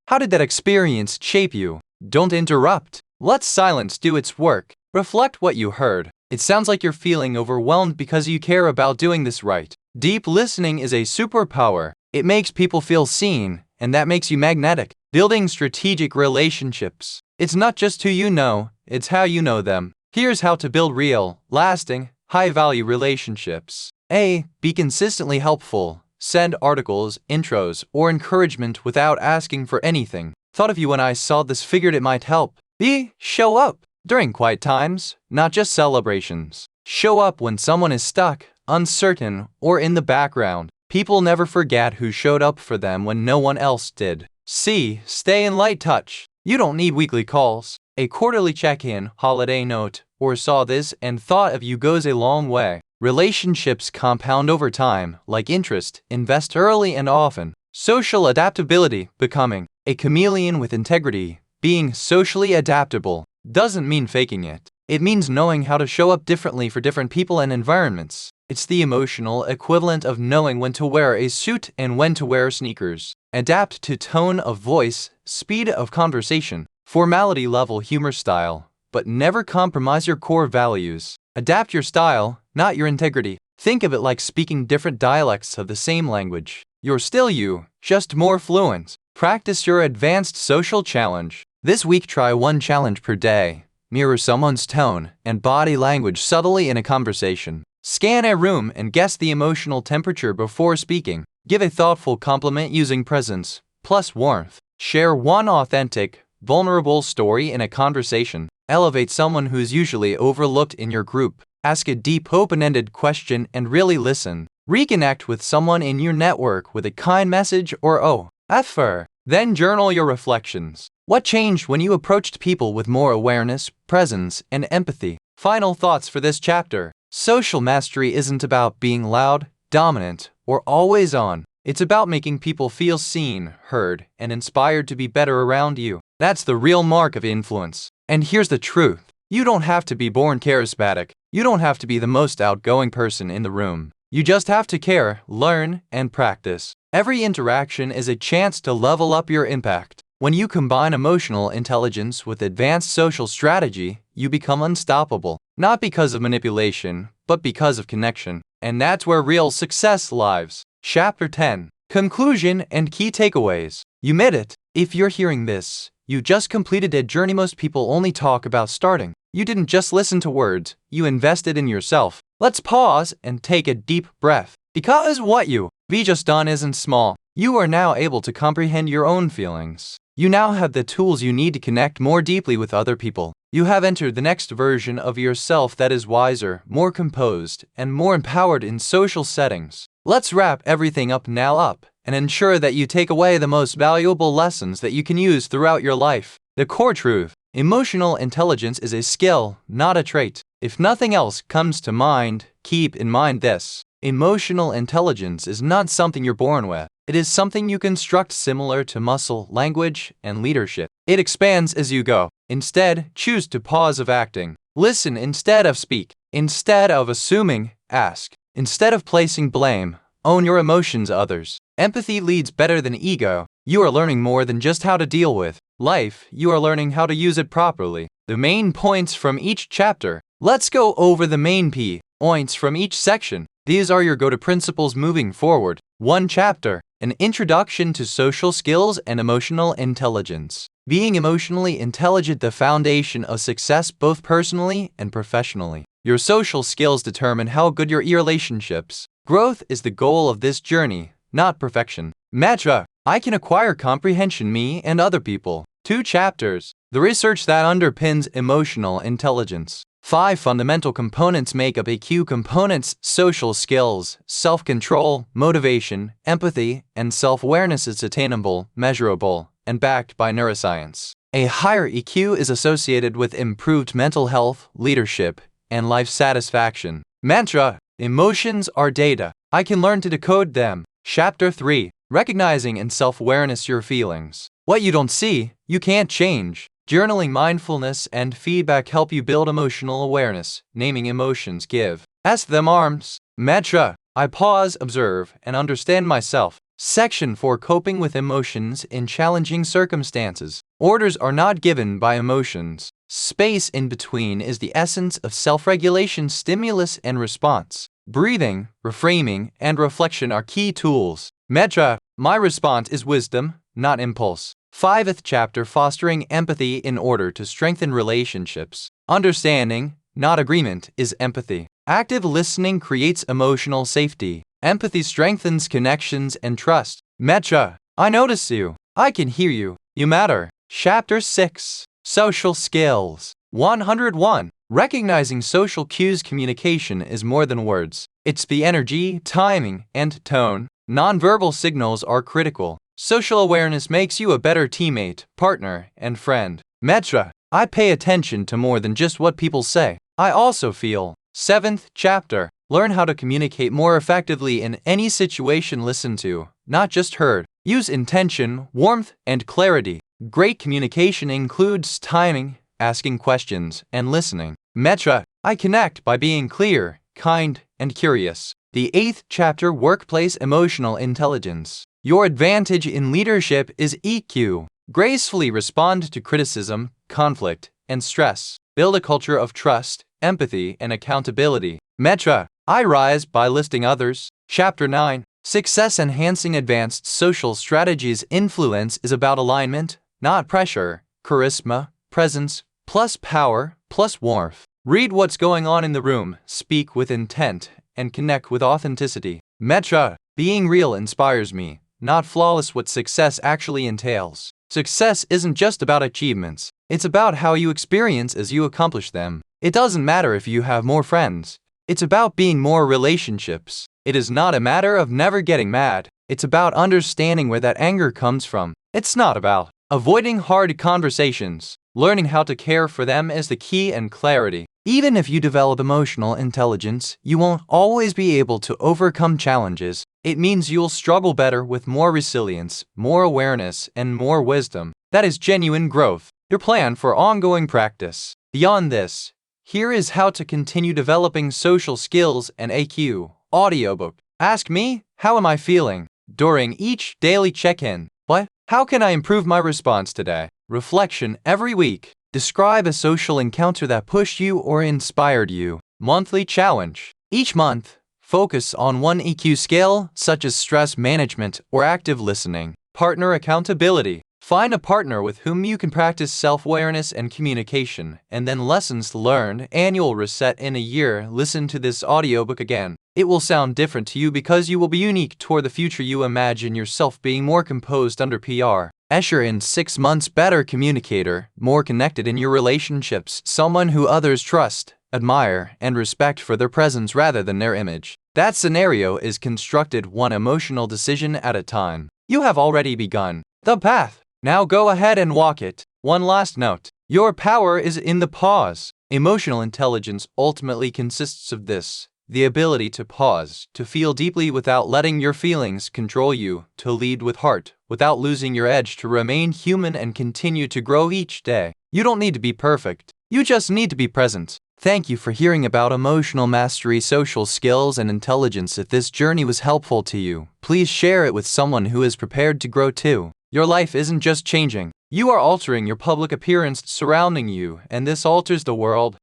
How did that experience shape you? Don't interrupt. Let silence do its work. Reflect what you heard. It sounds like you're feeling overwhelmed because you care about doing this right. Deep listening is a superpower. It makes people feel seen, and that makes you magnetic. Building strategic relationships. It's not just who you know, it's how you know them. Here's how to build real, lasting, high-value relationships. A. Be consistently helpful. Send articles, intros, or encouragement without asking for anything. Thought of you when I saw this, figured it might help. B. Show up. During quiet times, not just celebrations. Show up when someone is stuck, uncertain, or in the background. People never forget who showed up for them when no one else did. C. Stay in light touch. You don't need weekly calls. A quarterly check-in, holiday note, or saw this and thought of you goes a long way. Relationships compound over time, like interest. Invest early and often. Social adaptability, becoming a chameleon with integrity. Being socially adaptable doesn't mean faking it. It means knowing how to show up differently for different people and environments. It's the emotional equivalent of knowing when to wear a suit and when to wear sneakers. Adapt to tone of voice, speed of conversation, formality level humor style, but never compromise your core values. Adapt your style, not your integrity. Think of it like speaking different dialects of the same language. You're still you, just more fluent. Practice your advanced social challenge. This week, try one challenge per day. Mirror someone's tone and body language subtly in a conversation. Scan a room and guess the emotional temperature before speaking. Give a thoughtful compliment using presence plus warmth. Share one authentic, vulnerable story in a conversation. Elevate someone who's usually overlooked in your group. Ask a deep, open-ended question and really listen. Reconnect with someone in your network with a kind message or offer. Then journal your reflections. What changed when you approached people with more awareness, presence, and empathy? Final thoughts for this chapter. Social mastery isn't about being loud, dominant, or always on. It's about making people feel seen, heard, and inspired to be better around you. That's the real mark of influence. And here's the truth. You don't have to be born charismatic. You don't have to be the most outgoing person in the room. You just have to care, learn, and practice. Every interaction is a chance to level up your impact. When you combine emotional intelligence with advanced social strategy, you become unstoppable. Not because of manipulation, but because of connection. And that's where real success lies. Chapter 10. Conclusion and key takeaways. You made it. If you're hearing this, you just completed a journey most people only talk about starting. You didn't just listen to words, you invested in yourself. Let's pause and take a deep breath. Because what you've just done isn't small. You are now able to comprehend your own feelings. You now have the tools you need to connect more deeply with other people. You have entered the next version of yourself that is wiser, more composed, and more empowered in social settings. Let's wrap everything up and ensure that you take away the most valuable lessons that you can use throughout your life. The core truth: emotional intelligence is a skill, not a trait. If nothing else comes to mind, keep in mind this. Emotional intelligence is not something you're born with. It is something you construct, similar to muscle, language, and leadership. It expands as you go. Instead, choose to pause of acting. Listen instead of speak. Instead of assuming, ask. Instead of placing blame, own your emotions others. Empathy leads better than ego. You are learning more than just how to deal with life. You are learning how to use it properly. The main points from each chapter. Let's go over the main points from each section. These are your go-to principles moving forward. 1 chapter, An Introduction to Social Skills and Emotional Intelligence. Being emotionally intelligent, the foundation of success both personally and professionally. Your social skills determine how good your relationships. Growth is the goal of this journey, not perfection. Mantra: I can acquire comprehension, me and other people. 2 chapters, The Research That Underpins Emotional Intelligence. 5 fundamental components make up EQ components: social skills, self-control, motivation, empathy, and self-awareness is attainable, measurable, and backed by neuroscience. A higher EQ is associated with improved mental health, leadership, and life satisfaction. Mantra: Emotions are data. I can learn to decode them. Chapter 3, Recognizing and Self-Awareness Your Feelings. What you don't see, you can't change. Journaling, mindfulness, and feedback help you build emotional awareness. Naming emotions give us them arms. Mantra: I pause, observe, and understand myself. Section 4, Coping with Emotions in Challenging Circumstances. Orders are not given by emotions. Space in between is the essence of self-regulation. Stimulus and response. Breathing, reframing, and reflection are key tools. Mantra: My response is wisdom, not impulse. 5th chapter, Fostering Empathy in Order to Strengthen Relationships. Understanding, not agreement, is empathy. Active listening creates emotional safety. Empathy strengthens connections and trust. Mantra: I notice you. I can hear you. You matter. Chapter 6, Social Skills. 101. Recognizing social cues. Communication is more than words. It's the energy, timing, and tone. Nonverbal signals are critical. Social awareness makes you a better teammate, partner, and friend. Mantra: I pay attention to more than just what people say. I also feel. 7th chapter, Learn how to communicate more effectively in any situation. Listen to, not just heard. Use intention, warmth, and clarity. Great communication includes timing, asking questions, and listening. Mantra: I connect by being clear, kind, and curious. The 8th chapter, Workplace Emotional Intelligence. Your advantage in leadership is EQ. Gracefully respond to criticism, conflict, and stress. Build a culture of trust, empathy, and accountability. Mantra: I rise by lifting others. Chapter 9, Success Enhancing Advanced Social Strategies. Influence is about alignment, not pressure. Charisma, presence, plus power, plus warmth. Read what's going on in the room, speak with intent, and connect with authenticity. Mantra: Being real inspires me, not flawless. What success actually entails. Success isn't just about achievements. It's about how you experience as you accomplish them. It doesn't matter if you have more friends. It's about being more relationships. It is not a matter of never getting mad. It's about understanding where that anger comes from. It's not about avoiding hard conversations. Learning how to care for them is the key, and clarity. Even if you develop emotional intelligence, you won't always be able to overcome challenges. It means you'll struggle better with more resilience, more awareness, and more wisdom. That is genuine growth. Your plan for ongoing practice. Beyond this, here is how to continue developing social skills and EQ. Audiobook. Ask me, how am I feeling? During each daily check-in. What? How can I improve my response today? Reflection every week. Describe a social encounter that pushed you or inspired you. Monthly challenge. Each month, focus on one EQ skill, such as stress management or active listening. Partner accountability. Find a partner with whom you can practice self-awareness and communication, and then lessons learned. Annual reset. In a year, listen to this audiobook again. It will sound different to you because you will be unique toward the future. You imagine yourself being more composed under PR. Escher. In 6 months, better communicator, more connected in your relationships, someone who others trust, admire, and respect for their presence rather than their image. That scenario is constructed one emotional decision at a time. You have already begun the path. Now go ahead and walk it. One last note. Your power is in the pause. Emotional intelligence ultimately consists of this: the ability to pause, to feel deeply without letting your feelings control you, to lead with heart without losing your edge, to remain human and continue to grow each day. You don't need to be perfect. You just need to be present. Thank you for hearing about emotional mastery, social skills, and intelligence. If this journey was helpful to you, please share it with someone who is prepared to grow too. Your life isn't just changing. You are altering your public appearance surrounding you, and this alters the world.